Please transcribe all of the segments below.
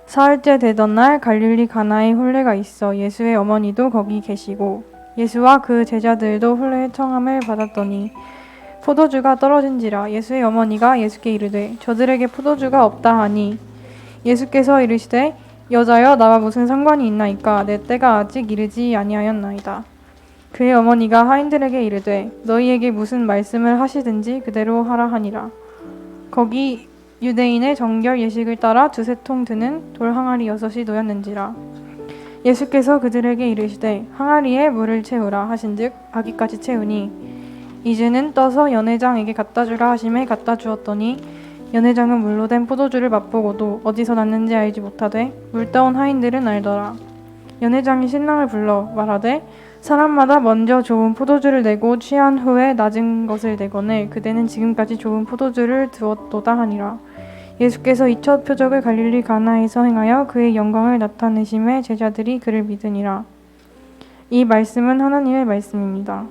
사흘째 되던 날 갈릴리 가나에 혼례가 있어 예수의 어머니도 거기 계시고 예수와 그 제자들도 혼례의 청함을 받았더니 포도주가 떨어진지라 예수의 어머니가 예수께 이르되 저들에게 포도주가 없다 하니 예수께서 이르시되 여자여 나와 무슨 상관이 있나이까 내 때가 아직 이르지 아니하였나이다. 그의 어머니가 하인들에게 이르되 너희에게 무슨 말씀을 하시든지 그대로 하라 하니라. 거기 유대인의 정결 예식을 따라 두세 통 드는 돌 항아리 6이 놓였는지라. 예수께서 그들에게 이르시되 항아리에 물을 채우라 하신즉 아기까지 채우니 이제는 떠서 연회장에게 갖다 주라 하심에 갖다 주었더니 연회장은 물로 된 포도주를 맛보고도 어디서 났는지 알지 못하되 물 따온 하인들은 알더라. 연회장이 신랑을 불러 말하되 사람마다 먼저 좋은 포도주를 내고 취한 후에 낮은 것을 내거늘 그대는 지금까지 좋은 포도주를 두었도다 하니라. 예수께서 이 첫 표적을 갈릴리 가나에서 행하여 그의 영광을 나타내심에 제자들이 그를 믿으니라. 이 말씀은 하나님의 말씀입니다.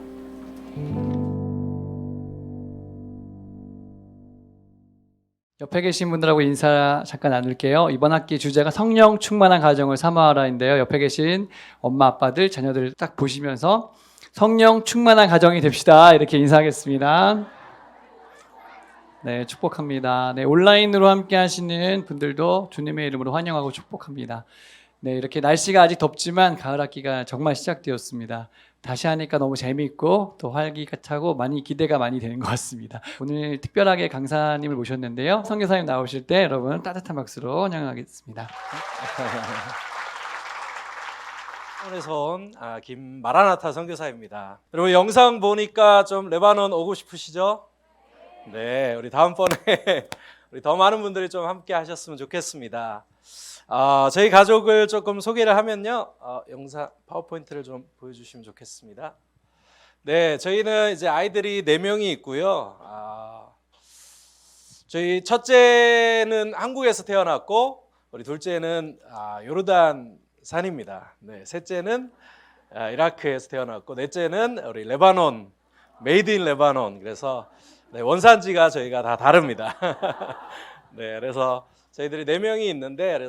옆에 계신 분들하고 인사 잠깐 나눌게요. 이번 학기 주제가 성령 충만한 가정을 사모하라인데요. 옆에 계신 엄마, 아빠들, 자녀들 딱 보시면서 성령 충만한 가정이 됩시다. 이렇게 인사하겠습니다. 네, 축복합니다. 네, 온라인으로 함께 하시는 분들도 주님의 이름으로 환영하고 축복합니다. 네, 이렇게 날씨가 아직 덥지만 가을 학기가 정말 시작되었습니다. 다시 하니까 너무 재미있고 또 활기차고 많이 기대가 많이 되는 것 같습니다. 오늘 특별하게 강사님을 모셨는데요. 선교사님 나오실 때 여러분 따뜻한 박수로 환영하겠습니다. 에서 온 김마라나타 선교사입니다. 여러분 영상 보니까 좀 레바논 오고 싶으시죠? 네, 우리 다음번에 우리 더 많은 분들이 좀 함께 하셨으면 좋겠습니다. 저희 가족을 조금 소개를 하면요, 영상 파워포인트를 좀 보여주시면 좋겠습니다. 네, 저희는 이제 아이들이 4명이 있고요. 저희 첫째는 한국에서 태어났고, 우리 둘째는 요르단산입니다. 네, 셋째는 이라크에서 태어났고, 넷째는 우리 레바논, 메이드 인 레바논. 그래서 네, 원산지가 저희가 다 다릅니다. 네, 그래서 저희들이 4명이 있는데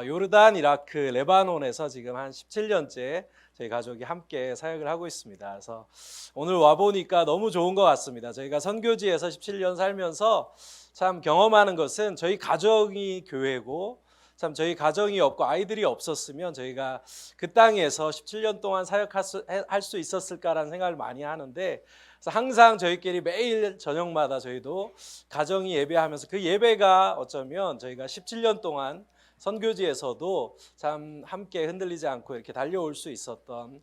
요르단, 이라크, 레바논에서 지금 한 17년째 저희 가족이 함께 사역을 하고 있습니다. 그래서 오늘 와보니까 너무 좋은 것 같습니다. 저희가 선교지에서 17년 살면서 참 경험하는 것은 저희 가정이 교회고 참 저희 가정이 없고 아이들이 없었으면 저희가 그 땅에서 17년 동안 사역할 수 있었을까라는 생각을 많이 하는데 그래서 항상 저희끼리 매일 저녁마다 저희도 가정이 예배하면서 그 예배가 어쩌면 저희가 17년 동안 선교지에서도 참 함께 흔들리지 않고 이렇게 달려올 수 있었던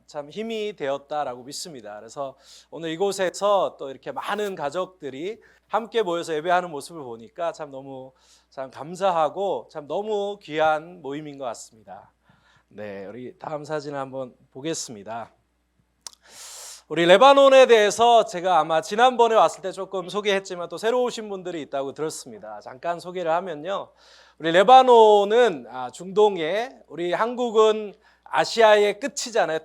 참 힘이 되었다라고 믿습니다. 그래서 오늘 이곳에서 또 이렇게 많은 가족들이 함께 모여서 예배하는 모습을 보니까 참 너무 참 감사하고 참 너무 귀한 모임인 것 같습니다. 네, 우리 다음 사진 한번 보겠습니다. 우리 레바논에 대해서 제가 아마 지난번에 왔을 때 조금 소개했지만 또 새로 오신 분들이 있다고 들었습니다. 잠깐 소개를 하면요, 우리 레바논은 중동에, 우리 한국은 아시아의 끝이잖아요.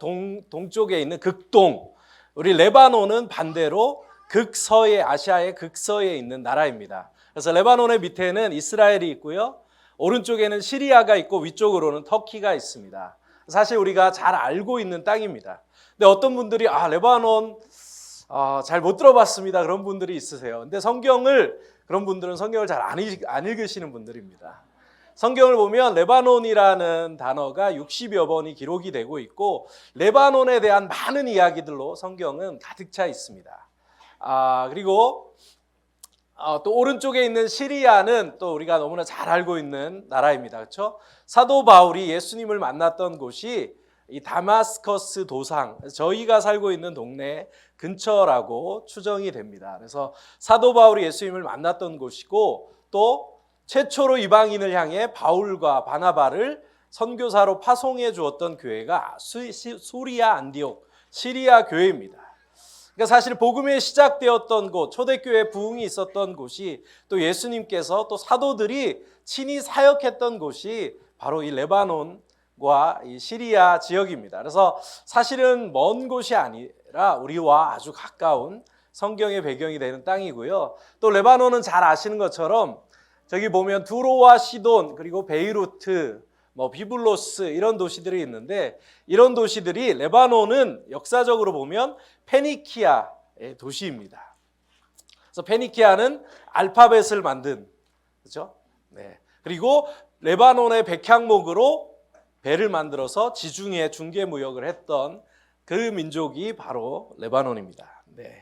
동쪽에 있는 극동. 우리 레바논은 반대로 극서에, 아시아의 극서에 있는 나라입니다. 그래서 레바논의 밑에는 이스라엘이 있고요, 오른쪽에는 시리아가 있고 위쪽으로는 터키가 있습니다. 사실 우리가 잘 알고 있는 땅입니다. 근데 어떤 분들이 레바논 잘 못 들어봤습니다, 그런 분들이 있으세요. 근데 그런 분들은 성경을 잘 안 읽으시는 분들입니다. 성경을 보면 레바논이라는 단어가 60여 번이 기록이 되고 있고 레바논에 대한 많은 이야기들로 성경은 가득 차 있습니다. 그리고 또 오른쪽에 있는 시리아는 또 우리가 너무나 잘 알고 있는 나라입니다. 그렇죠? 사도 바울이 예수님을 만났던 곳이 이 다마스커스 도상, 저희가 살고 있는 동네 근처라고 추정이 됩니다. 그래서 사도 바울이 예수님을 만났던 곳이고 또 최초로 이방인을 향해 바울과 바나바를 선교사로 파송해 주었던 교회가 수리아 안디옥 시리아 교회입니다. 그러니까 사실 복음이 시작되었던 곳, 초대교회 부흥이 있었던 곳이 또 예수님께서 또 사도들이 친히 사역했던 곳이 바로 이 레바논과 이 시리아 지역입니다. 그래서 사실은 먼 곳이 아니라 우리와 아주 가까운 성경의 배경이 되는 땅이고요. 또 레바논은 잘 아시는 것처럼 저기 보면 두로와 시돈 그리고 베이루트, 비블로스 이런 도시들이 있는데 이런 도시들이 레바논은 역사적으로 보면 페니키아의 도시입니다. 그래서 페니키아는 알파벳을 만든 그렇죠? 네. 그리고 레바논의 백향목으로 배를 만들어서 지중해 중개 무역을 했던 그 민족이 바로 레바논입니다. 네.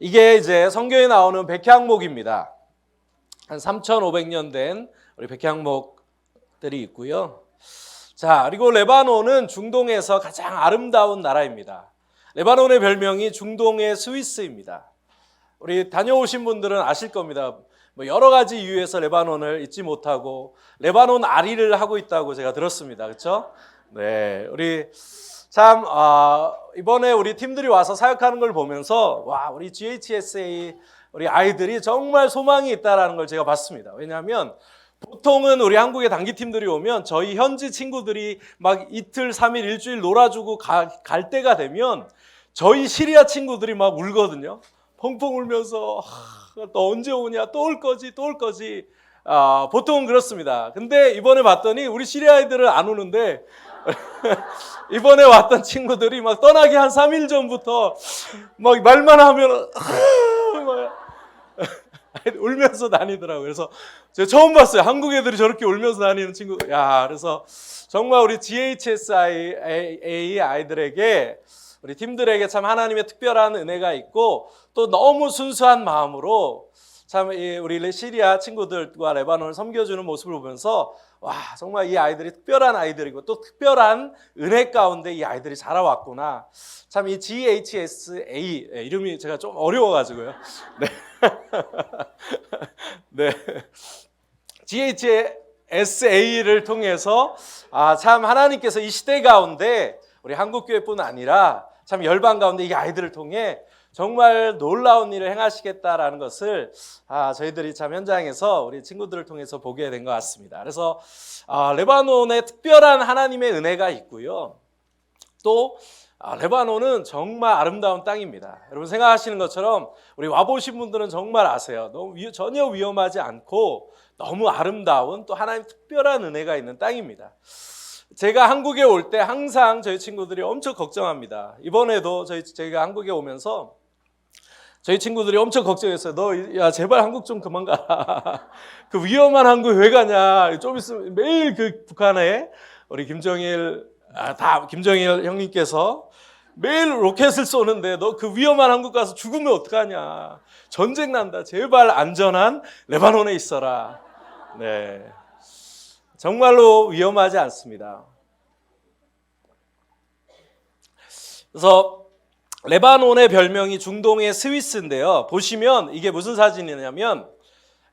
이게 이제 성경에 나오는 백향목입니다. 한 3,500년 된 우리 백향목들이 있고요. 자, 그리고 레바논은 중동에서 가장 아름다운 나라입니다. 레바논의 별명이 중동의 스위스입니다. 우리 다녀오신 분들은 아실 겁니다. 여러 가지 이유에서 레바논을 잊지 못하고 레바논 아리를 하고 있다고 제가 들었습니다. 그렇죠? 네, 우리 참 이번에 우리 팀들이 와서 사역하는 걸 보면서 와, 우리 GHSA 우리 아이들이 정말 소망이 있다라는 걸 제가 봤습니다. 왜냐하면 보통은 우리 한국의 단기팀들이 오면 저희 현지 친구들이 막 이틀, 3일, 일주일 놀아주고 갈 때가 되면 저희 시리아 친구들이 막 울거든요. 펑펑 울면서 너 언제 오냐, 또 올 거지, 또 올 거지. 보통은 그렇습니다. 근데 이번에 봤더니 우리 시리아 아이들은 안 오는데 이번에 왔던 친구들이 막 떠나기 한 3일 전부터 막 말만 하면 울면서 다니더라고요. 그래서 제가 처음 봤어요. 한국 애들이 저렇게 울면서 다니는 친구. 야, 그래서 정말 우리 GHSA 아이들에게 우리 팀들에게 참 하나님의 특별한 은혜가 있고 또 너무 순수한 마음으로 참 우리 시리아 친구들과 레바논을 섬겨주는 모습을 보면서 와, 정말 이 아이들이 특별한 아이들이고 또 특별한 은혜 가운데 이 아이들이 자라왔구나. 참 이 GHSA 이름이 제가 좀 어려워가지고요. 네. 네. GHSA를 통해서 참 하나님께서 이 시대 가운데 우리 한국교회뿐 아니라 참 열방 가운데 이 아이들을 통해 정말 놀라운 일을 행하시겠다라는 것을 저희들이 참 현장에서 우리 친구들을 통해서 보게 된 것 같습니다. 그래서 레바논에 특별한 하나님의 은혜가 있고요. 또 레바논은 정말 아름다운 땅입니다. 여러분 생각하시는 것처럼 우리 와보신 분들은 정말 아세요. 전혀 위험하지 않고 너무 아름다운 또 하나님 특별한 은혜가 있는 땅입니다. 제가 한국에 올 때 항상 저희 친구들이 엄청 걱정합니다. 이번에도 저희가 한국에 오면서 저희 친구들이 엄청 걱정했어요. 야 제발 한국 좀 그만 가라. 그 위험한 한국 왜 가냐. 좀 있으면 매일 그 북한에 우리 김정일 형님께서 매일 로켓을 쏘는데 너 그 위험한 한국 가서 죽으면 어떡하냐. 전쟁 난다. 제발 안전한 레바논에 있어라. 네. 정말로 위험하지 않습니다. 그래서 레바논의 별명이 중동의 스위스인데요. 보시면 이게 무슨 사진이냐면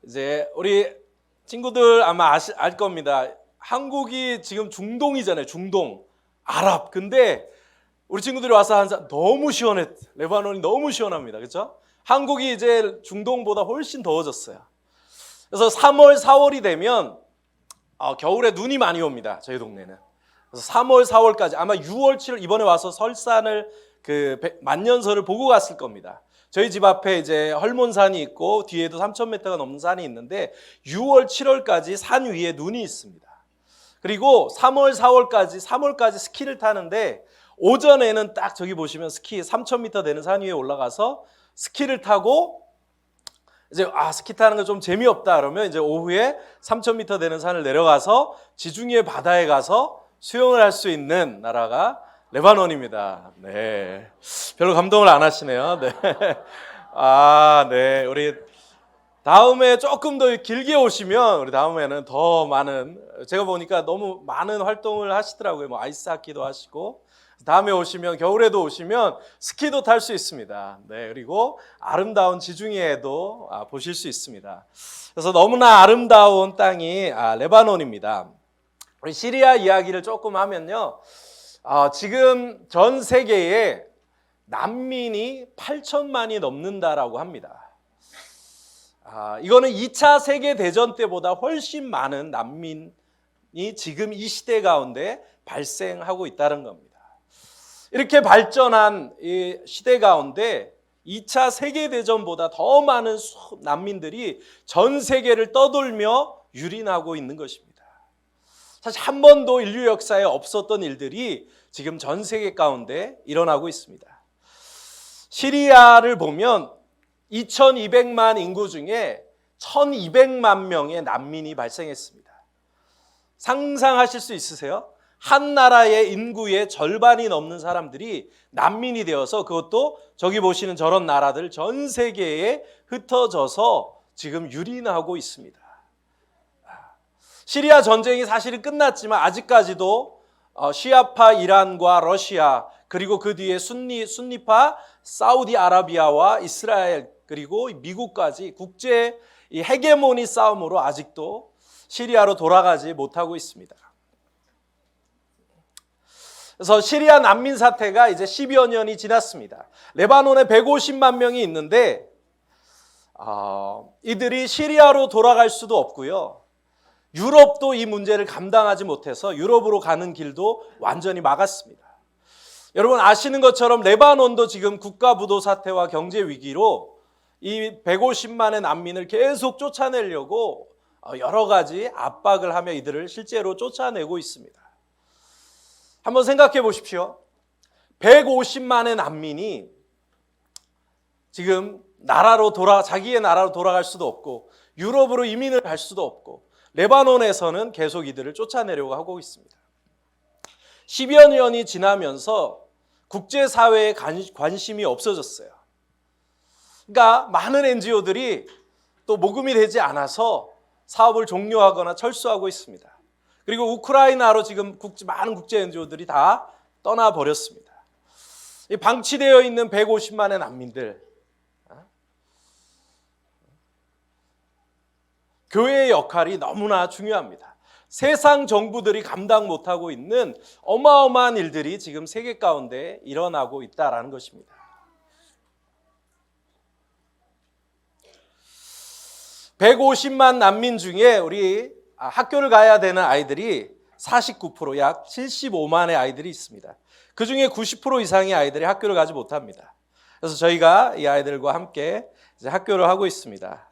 이제 우리 친구들 아마 알 겁니다. 한국이 지금 중동이잖아요. 중동, 아랍. 근데 우리 친구들이 와서 너무 시원해. 레바논이 너무 시원합니다. 그렇죠? 한국이 이제 중동보다 훨씬 더워졌어요. 그래서 3월, 4월이 되면 겨울에 눈이 많이 옵니다. 저희 동네는. 그래서 3월, 4월까지 아마 6월, 7월 이번에 와서 설산을 만년설을 보고 갔을 겁니다. 저희 집 앞에 이제 헐몬산이 있고 뒤에도 3,000m가 넘는 산이 있는데 6월, 7월까지 산 위에 눈이 있습니다. 그리고 3월, 3월까지 스키를 타는데 오전에는 딱 저기 보시면 스키 3,000m 되는 산 위에 올라가서 스키를 타고 이제 스키 타는 거 좀 재미없다 그러면 이제 오후에 3,000m 되는 산을 내려가서 지중해 바다에 가서 수영을 할 수 있는 나라가 레바논입니다. 네. 별로 감동을 안 하시네요. 네. 네. 우리 다음에 조금 더 길게 오시면 우리 다음에는 더 많은 제가 보니까 너무 많은 활동을 하시더라고요. 아이스하키도 하시고 다음에 오시면 겨울에도 오시면 스키도 탈 수 있습니다. 네, 그리고 아름다운 지중해에도 보실 수 있습니다. 그래서 너무나 아름다운 땅이 레바논입니다. 우리 시리아 이야기를 조금 하면요, 지금 전 세계에 난민이 8천만이 넘는다라고 합니다. 이거는 2차 세계대전 때보다 훨씬 많은 난민이 지금 이 시대 가운데 발생하고 있다는 겁니다. 이렇게 발전한 이 시대 가운데 2차 세계대전보다 더 많은 난민들이 전 세계를 떠돌며 유린하고 있는 것입니다. 사실 한 번도 인류 역사에 없었던 일들이 지금 전 세계 가운데 일어나고 있습니다. 시리아를 보면 2200만 인구 중에 1200만 명의 난민이 발생했습니다. 상상하실 수 있으세요? 한 나라의 인구의 절반이 넘는 사람들이 난민이 되어서, 그것도 저기 보시는 저런 나라들 전 세계에 흩어져서 지금 유린하고 있습니다. 시리아 전쟁이 사실은 끝났지만 아직까지도 시아파 이란과 러시아, 그리고 그 뒤에 순니파 사우디아라비아와 이스라엘, 그리고 미국까지 국제 이 헤게모니 싸움으로 아직도 시리아로 돌아가지 못하고 있습니다. 그래서 시리아 난민 사태가 이제 10여 년이 지났습니다. 레바논에 150만 명이 있는데 이들이 시리아로 돌아갈 수도 없고요. 유럽도 이 문제를 감당하지 못해서 유럽으로 가는 길도 완전히 막았습니다. 여러분 아시는 것처럼 레바논도 지금 국가부도 사태와 경제 위기로 이 150만의 난민을 계속 쫓아내려고 여러 가지 압박을 하며 이들을 실제로 쫓아내고 있습니다. 한번 생각해 보십시오. 150만의 난민이 지금 자기의 나라로 돌아갈 수도 없고, 유럽으로 이민을 갈 수도 없고, 레바논에서는 계속 이들을 쫓아내려고 하고 있습니다. 10여 년이 지나면서 국제사회에 관심이 없어졌어요. 그러니까 많은 NGO들이 또 모금이 되지 않아서 사업을 종료하거나 철수하고 있습니다. 그리고 우크라이나로 지금 많은 국제 NGO들이 다 떠나버렸습니다. 방치되어 있는 150만의 난민들, 교회의 역할이 너무나 중요합니다. 세상 정부들이 감당 못하고 있는 어마어마한 일들이 지금 세계 가운데 일어나고 있다는 것입니다. (150만) 난민 중에 우리 학교를 가야 되는 아이들이 49%, 약 75만의 아이들이 있습니다. 그 중에 90% 이상의 아이들이 학교를 가지 못합니다. 그래서 저희가 이 아이들과 함께 이제 학교를 하고 있습니다.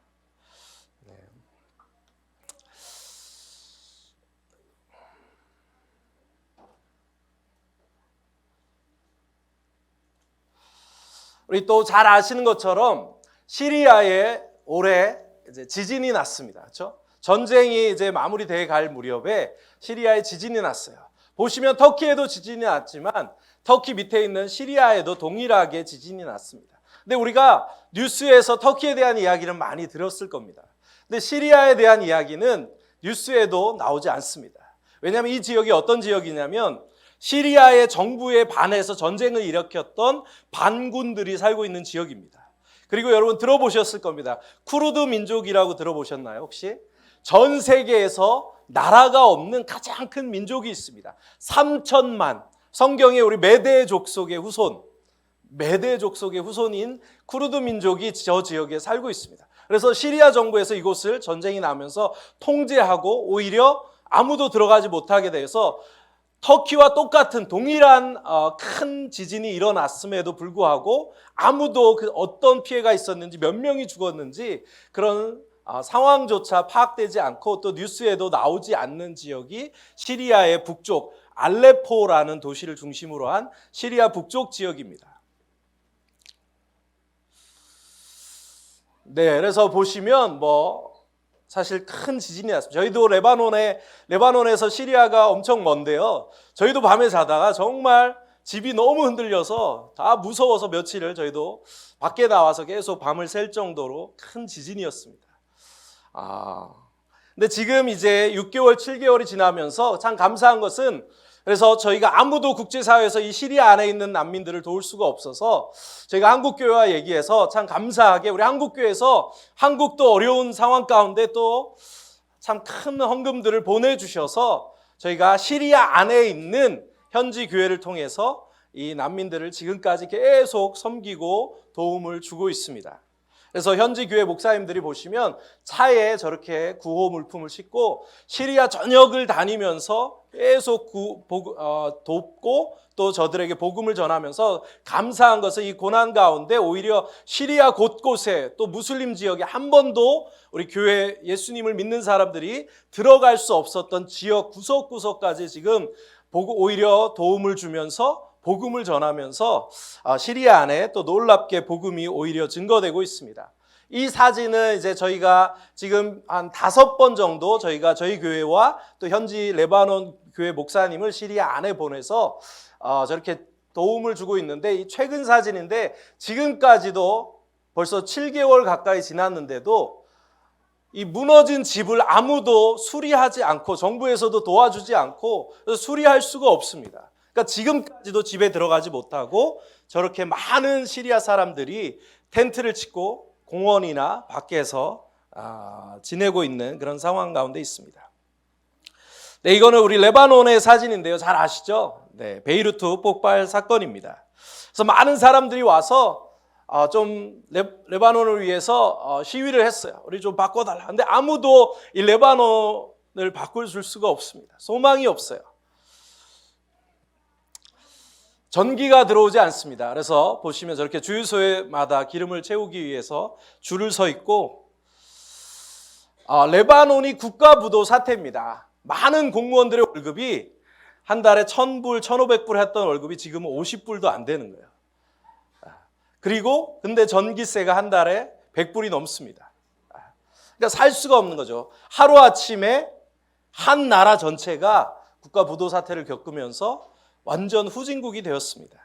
우리 또 잘 아시는 것처럼 시리아에 올해 이제 지진이 났습니다. 그렇죠? 전쟁이 이제 마무리돼 갈 무렵에 시리아에 지진이 났어요. 보시면 터키에도 지진이 났지만 터키 밑에 있는 시리아에도 동일하게 지진이 났습니다. 근데 우리가 뉴스에서 터키에 대한 이야기는 많이 들었을 겁니다. 근데 시리아에 대한 이야기는 뉴스에도 나오지 않습니다. 왜냐하면 이 지역이 어떤 지역이냐면 시리아의 정부에 반해서 전쟁을 일으켰던 반군들이 살고 있는 지역입니다. 그리고 여러분 들어보셨을 겁니다. 쿠르드 민족이라고 들어보셨나요 혹시? 전 세계에서 나라가 없는 가장 큰 민족이 있습니다. 3천만, 성경에 우리 메대 족속의 후손인 쿠르드 민족이 저 지역에 살고 있습니다. 그래서 시리아 정부에서 이곳을 전쟁이 나면서 통제하고 오히려 아무도 들어가지 못하게 돼서 터키와 똑같은 동일한 큰 지진이 일어났음에도 불구하고 아무도 어떤 피해가 있었는지, 몇 명이 죽었는지 그런 상황조차 파악되지 않고 또 뉴스에도 나오지 않는 지역이 시리아의 북쪽 알레포라는 도시를 중심으로 한 시리아 북쪽 지역입니다. 네, 그래서 보시면 사실 큰 지진이 났습니다. 저희도 레바논에서 시리아가 엄청 먼데요. 저희도 밤에 자다가 정말 집이 너무 흔들려서 다 무서워서 며칠을 저희도 밖에 나와서 계속 밤을 샐 정도로 큰 지진이었습니다. 근데 지금 이제 6개월, 7개월이 지나면서 참 감사한 것은, 그래서 저희가 아무도 국제사회에서 이 시리아 안에 있는 난민들을 도울 수가 없어서 저희가 한국교회와 얘기해서 참 감사하게 우리 한국교회에서 한국도 어려운 상황 가운데 또 참 큰 헌금들을 보내주셔서 저희가 시리아 안에 있는 현지 교회를 통해서 이 난민들을 지금까지 계속 섬기고 도움을 주고 있습니다. 그래서 현지 교회 목사님들이 보시면 차에 저렇게 구호 물품을 싣고 시리아 전역을 다니면서 계속 돕고 또 저들에게 복음을 전하면서 감사한 것은 이 고난 가운데 오히려 시리아 곳곳에 또 무슬림 지역에 한 번도 우리 교회 예수님을 믿는 사람들이 들어갈 수 없었던 지역 구석구석까지 지금 오히려 도움을 주면서 복음을 전하면서 시리아 안에 또 놀랍게 복음이 오히려 증거되고 있습니다. 이 사진은 이제 저희가 지금 한 5번 정도 저희가 저희 교회와 또 현지 레바논 교회 목사님을 시리아 안에 보내서 저렇게 도움을 주고 있는데, 이 최근 사진인데 지금까지도 벌써 7개월 가까이 지났는데도 이 무너진 집을 아무도 수리하지 않고 정부에서도 도와주지 않고 수리할 수가 없습니다. 그러니까 지금까지도 집에 들어가지 못하고 저렇게 많은 시리아 사람들이 텐트를 치고 공원이나 밖에서 지내고 있는 그런 상황 가운데 있습니다. 네, 이거는 우리 레바논의 사진인데요. 잘 아시죠? 네, 베이루트 폭발 사건입니다. 그래서 많은 사람들이 와서 좀 레바논을 위해서 시위를 했어요. 우리 좀 바꿔달라. 근데 아무도 이 레바논을 바꿀 수가 없습니다. 소망이 없어요. 전기가 들어오지 않습니다. 그래서 보시면 저렇게 주유소마다 기름을 채우기 위해서 줄을 서 있고, 레바논이 국가부도 사태입니다. 많은 공무원들의 월급이 한 달에 1,000불, 1,500불 했던 월급이 지금은 50불도 안 되는 거예요. 그리고 근데 전기세가 한 달에 100불이 넘습니다. 그러니까 살 수가 없는 거죠. 하루아침에 한 나라 전체가 국가부도 사태를 겪으면서 완전 후진국이 되었습니다.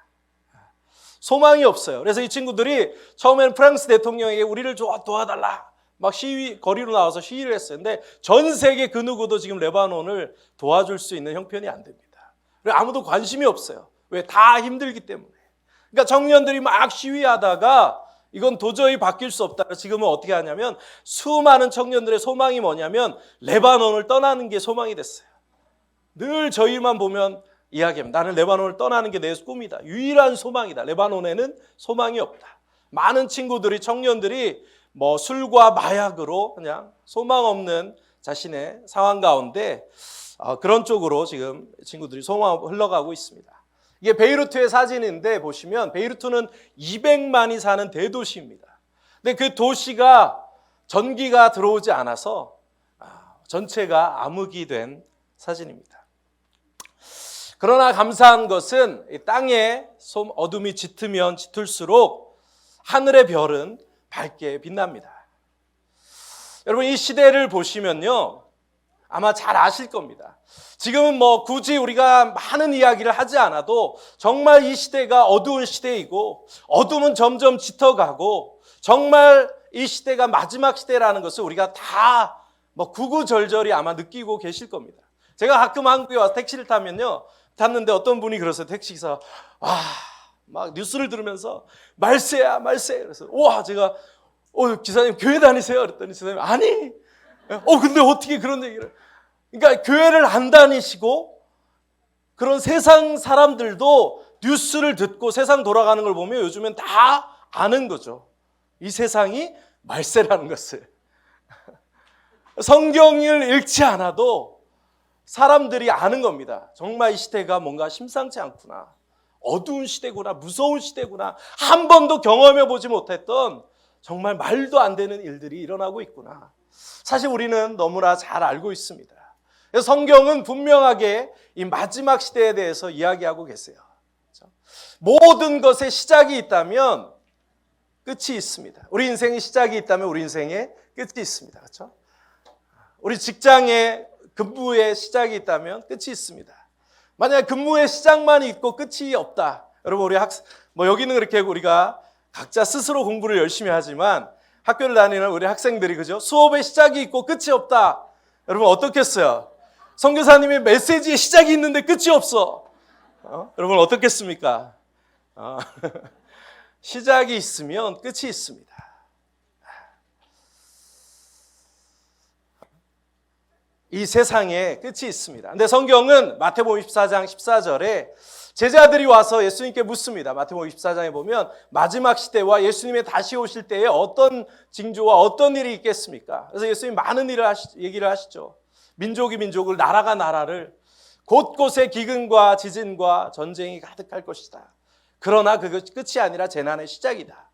소망이 없어요. 그래서 이 친구들이 처음에는 프랑스 대통령에게 우리를 도와달라 막 거리로 나와서 시위를 했어요. 근데 전 세계 그 누구도 지금 레바논을 도와줄 수 있는 형편이 안 됩니다. 그리고 아무도 관심이 없어요. 왜? 다 힘들기 때문에. 그러니까 청년들이 막 시위하다가 이건 도저히 바뀔 수 없다. 지금은 어떻게 하냐면 수많은 청년들의 소망이 뭐냐면 레바논을 떠나는 게 소망이 됐어요. 늘 저희만 보면 이야기합니다. 나는 레바논을 떠나는 게 내 꿈이다. 유일한 소망이다. 레바논에는 소망이 없다. 많은 친구들이, 청년들이 뭐 술과 마약으로 그냥 소망 없는 자신의 상황 가운데 그런 쪽으로 지금 친구들이 흘러가고 있습니다. 이게 베이루트의 사진인데 보시면 베이루트는 200만이 사는 대도시입니다. 근데 그 도시가 전기가 들어오지 않아서 전체가 암흑이 된 사진입니다. 그러나 감사한 것은 이 땅에 어둠이 짙으면 짙을수록 하늘의 별은 밝게 빛납니다. 여러분, 이 시대를 보시면요, 아마 잘 아실 겁니다. 지금은 뭐 굳이 우리가 많은 이야기를 하지 않아도 정말 이 시대가 어두운 시대이고 어둠은 점점 짙어가고 정말 이 시대가 마지막 시대라는 것을 우리가 다 뭐 구구절절히 아마 느끼고 계실 겁니다. 제가 가끔 한국에 와서 택시를 탔는데 어떤 분이 그러세요. 택시기사, 막 뉴스를 들으면서 말세야. 그래서 제가 기사님 교회 다니세요? 그랬더니 기사님 아니. 근데 어떻게 그런 얘기를? 그러니까 교회를 안 다니시고 그런 세상 사람들도 뉴스를 듣고 세상 돌아가는 걸 보면 요즘엔 다 아는 거죠. 이 세상이 말세라는 것을. 성경을 읽지 않아도 사람들이 아는 겁니다. 정말 이 시대가 뭔가 심상치 않구나. 어두운 시대구나. 무서운 시대구나. 한 번도 경험해 보지 못했던 정말 말도 안 되는 일들이 일어나고 있구나. 사실 우리는 너무나 잘 알고 있습니다. 그래서 성경은 분명하게 이 마지막 시대에 대해서 이야기하고 계세요. 그렇죠? 모든 것에 시작이 있다면 끝이 있습니다. 우리 인생의 시작이 있다면 우리 인생의 끝이 있습니다. 그렇죠? 우리 직장의 근무의 시작이 있다면 끝이 있습니다. 만약에 근무의 시작만 있고 끝이 없다. 여러분, 우리 여기는 그렇게 우리가 각자 스스로 공부를 열심히 하지만 학교를 다니는 우리 학생들이, 그죠? 수업의 시작이 있고 끝이 없다. 여러분, 어떻겠어요? 선교사님의 메시지의 시작이 있는데 끝이 없어. 여러분, 어떻겠습니까? 시작이 있으면 끝이 있습니다. 이 세상에 끝이 있습니다. 근데 성경은 마태복음 14장 14절에 제자들이 와서 예수님께 묻습니다. 마태복음 24장에 보면 마지막 시대와 예수님의 다시 오실 때에 어떤 징조와 어떤 일이 있겠습니까? 그래서 예수님이 많은 얘기를 하시죠. 민족이 민족을, 나라가 나라를, 곳곳에 기근과 지진과 전쟁이 가득할 것이다. 그러나 그것이 끝이 아니라 재난의 시작이다.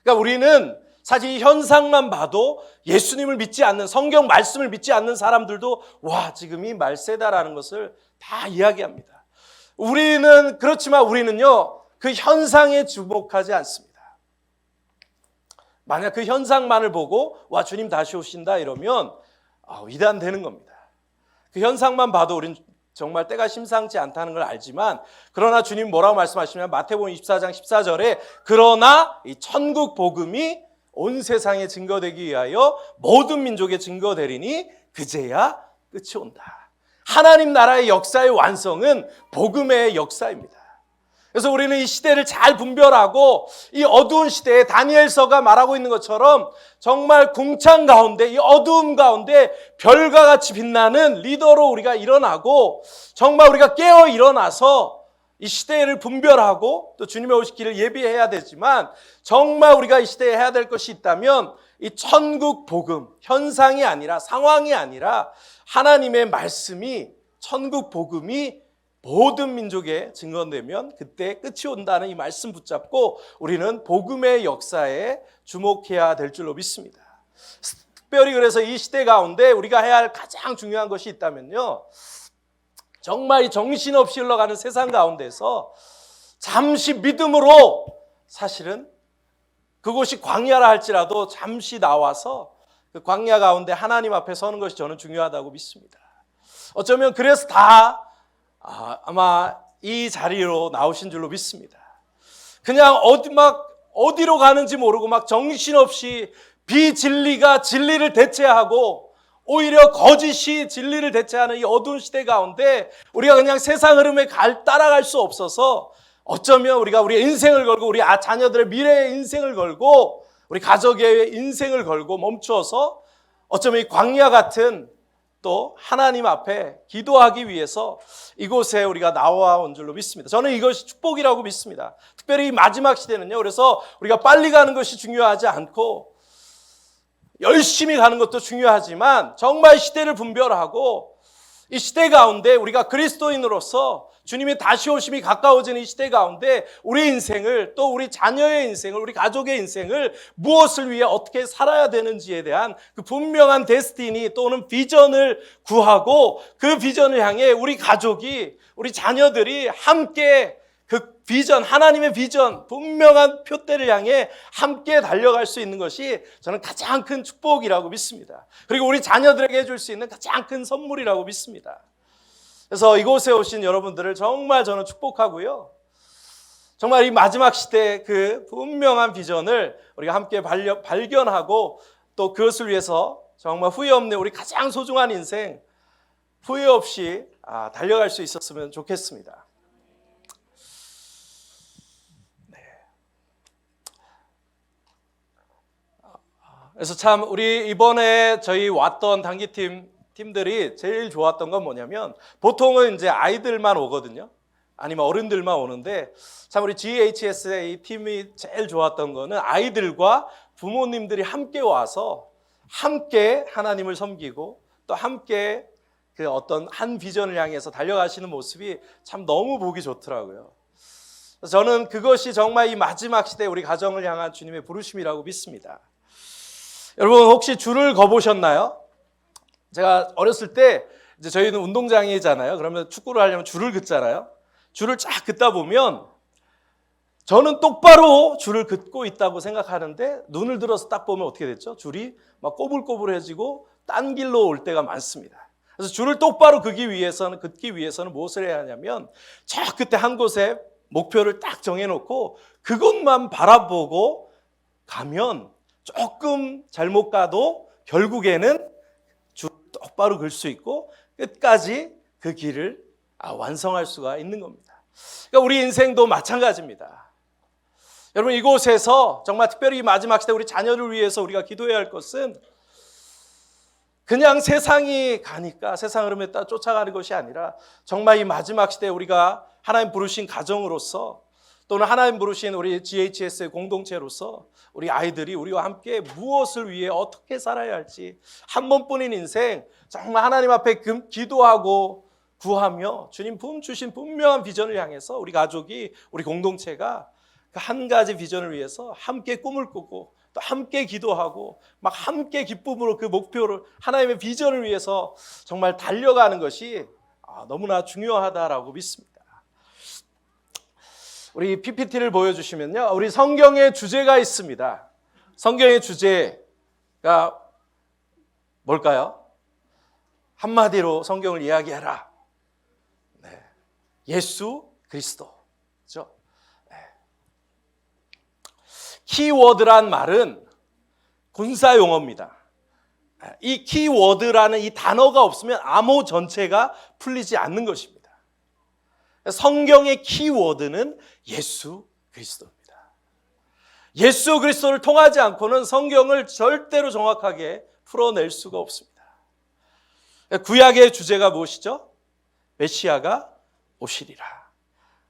그러니까 우리는 사실 이 현상만 봐도 예수님을 믿지 않는, 성경 말씀을 믿지 않는 사람들도 와, 지금이 말세다라는 것을 다 이야기합니다. 그렇지만 우리는요, 그 현상에 주목하지 않습니다. 만약 그 현상만을 보고 와, 주님 다시 오신다 이러면 이단되는 겁니다. 그 현상만 봐도 우리는 정말 때가 심상치 않다는 걸 알지만, 그러나 주님 뭐라고 말씀하시냐면 마태복음 24장 14절에 그러나 이 천국 복음이 온 세상에 증거되기 위하여 모든 민족에 증거되리니 그제야 끝이 온다. 하나님 나라의 역사의 완성은 복음의 역사입니다. 그래서 우리는 이 시대를 잘 분별하고 이 어두운 시대에 다니엘서가 말하고 있는 것처럼 정말 궁창 가운데, 이 어두움 가운데 별과 같이 빛나는 리더로 우리가 일어나고, 정말 우리가 깨어 일어나서 이 시대를 분별하고 또 주님의 오시기를 예비해야 되지만, 정말 우리가 이 시대에 해야 될 것이 있다면 이 천국 복음, 현상이 아니라, 상황이 아니라 하나님의 말씀이, 천국 복음이 모든 민족에 증언되면 그때 끝이 온다는 이 말씀 붙잡고 우리는 복음의 역사에 주목해야 될 줄로 믿습니다. 특별히 그래서 이 시대 가운데 우리가 해야 할 가장 중요한 것이 있다면요, 정말 이 정신없이 흘러가는 세상 가운데서 잠시 믿음으로, 사실은 그곳이 광야라 할지라도 잠시 나와서 그 광야 가운데 하나님 앞에 서는 것이 저는 중요하다고 믿습니다. 어쩌면 그래서 아마 이 자리로 나오신 줄로 믿습니다. 그냥 어디로 가는지 모르고 막 정신없이 비진리가 진리를 대체하고 오히려 거짓이 진리를 대체하는 이 어두운 시대 가운데 우리가 그냥 세상 흐름에 따라갈 수 없어서, 어쩌면 우리가 우리의 인생을 걸고, 우리 자녀들의 미래의 인생을 걸고, 우리 가족의 인생을 걸고 멈추어서 어쩌면 이 광야 같은 또 하나님 앞에 기도하기 위해서 이곳에 우리가 나와온 줄로 믿습니다. 저는 이것이 축복이라고 믿습니다. 특별히 이 마지막 시대는요, 그래서 우리가 빨리 가는 것이 중요하지 않고 열심히 가는 것도 중요하지만, 정말 시대를 분별하고 이 시대 가운데 우리가 그리스도인으로서 주님의 다시 오심이 가까워지는 이 시대 가운데 우리 인생을, 또 우리 자녀의 인생을, 우리 가족의 인생을 무엇을 위해 어떻게 살아야 되는지에 대한 그 분명한 데스티니 또는 비전을 구하고, 그 비전을 향해 우리 가족이, 우리 자녀들이 함께 그 비전, 하나님의 비전, 분명한 표대를 향해 함께 달려갈 수 있는 것이 저는 가장 큰 축복이라고 믿습니다. 그리고 우리 자녀들에게 해줄 수 있는 가장 큰 선물이라고 믿습니다. 그래서 이곳에 오신 여러분들을 정말 저는 축복하고요, 정말 이 마지막 시대의 그 분명한 비전을 우리가 함께 발견하고 또 그것을 위해서 정말 후회 없는 우리 가장 소중한 인생 후회 없이 달려갈 수 있었으면 좋겠습니다. 그래서 참 우리 이번에 저희 왔던 팀들이 제일 좋았던 건 뭐냐면, 보통은 이제 아이들만 오거든요. 아니면 어른들만 오는데, 참 우리 GHS의 팀이 제일 좋았던 거는 아이들과 부모님들이 함께 와서 함께 하나님을 섬기고 또 함께 그 어떤 한 비전을 향해서 달려가시는 모습이 참 너무 보기 좋더라고요. 저는 그것이 정말 이 마지막 시대 우리 가정을 향한 주님의 부르심이라고 믿습니다. 여러분 혹시 줄을 거보셨나요? 제가 어렸을 때 이제 저희는 운동장이잖아요. 그러면 축구를 하려면 줄을 긋잖아요. 줄을 쫙 긋다 보면 저는 똑바로 줄을 긋고 있다고 생각하는데, 눈을 들어서 딱 보면 어떻게 됐죠? 줄이 막 꼬불꼬불해지고 딴 길로 올 때가 많습니다. 그래서 줄을 똑바로 긋기 위해서는 무엇을 해야 하냐면, 저 끝에 한 곳에 목표를 딱 정해놓고 그것만 바라보고 가면 조금 잘못 가도 결국에는 줄 똑바로 글 수 있고 끝까지 그 길을 완성할 수가 있는 겁니다. 그러니까 우리 인생도 마찬가지입니다. 여러분 이곳에서 정말 특별히 마지막 시대 우리 자녀를 위해서 우리가 기도해야 할 것은, 그냥 세상이 가니까 세상 흐름에 따라 쫓아가는 것이 아니라 정말 이 마지막 시대에 우리가 하나님 부르신 가정으로서 또는 하나님 부르신 우리 GHS의 공동체로서 우리 아이들이 우리와 함께 무엇을 위해 어떻게 살아야 할지 한 번뿐인 인생 정말 하나님 앞에 기도하고 구하며 주님 주신 분명한 비전을 향해서 우리 가족이 우리 공동체가 그 한 가지 비전을 위해서 함께 꿈을 꾸고 또 함께 기도하고 막 함께 기쁨으로 그 목표를 하나님의 비전을 위해서 정말 달려가는 것이 너무나 중요하다라고 믿습니다. 우리 PPT를 보여주시면요, 우리 성경의 주제가 있습니다. 성경의 주제가 뭘까요? 한마디로 성경을 이야기해라. 네. 예수 그리스도. 그렇죠? 네. 키워드란 말은 군사 용어입니다. 이 키워드라는 이 단어가 없으면 암호 전체가 풀리지 않는 것입니다. 성경의 키워드는 예수 그리스도입니다. 예수 그리스도를 통하지 않고는 성경을 절대로 정확하게 풀어낼 수가 없습니다. 구약의 주제가 무엇이죠? 메시아가 오시리라.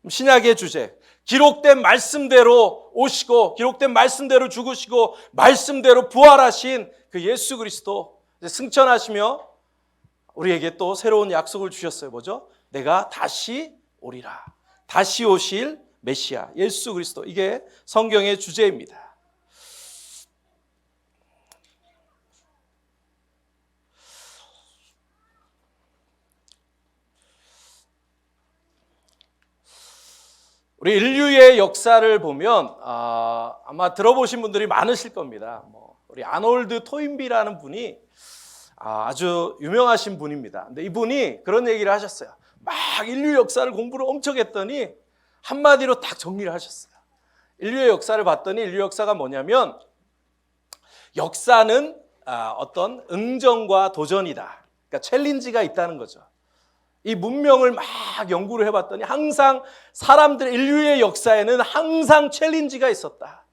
신약의 주제, 기록된 말씀대로 오시고 기록된 말씀대로 죽으시고 말씀대로 부활하신 그 예수 그리스도 승천하시며 우리에게 또 새로운 약속을 주셨어요. 뭐죠? 내가 다시 오리라. 다시 오실 메시아 예수 그리스도, 이게 성경의 주제입니다. 우리 인류의 역사를 보면 아마 들어보신 분들이 많으실 겁니다. 우리 아놀드 토인비라는 분이 아주 유명하신 분입니다. 근데 이분이 그런 얘기를 하셨어요. 막 인류 역사를 공부를 엄청 했더니 한마디로 딱 정리를 하셨어요. 인류의 역사를 봤더니 인류 역사가 뭐냐면 역사는 어떤 응정과 도전이다. 그러니까 챌린지가 있다는 거죠. 이 문명을 막 연구를 해봤더니 항상 인류의 역사에는 항상 챌린지가 있었다.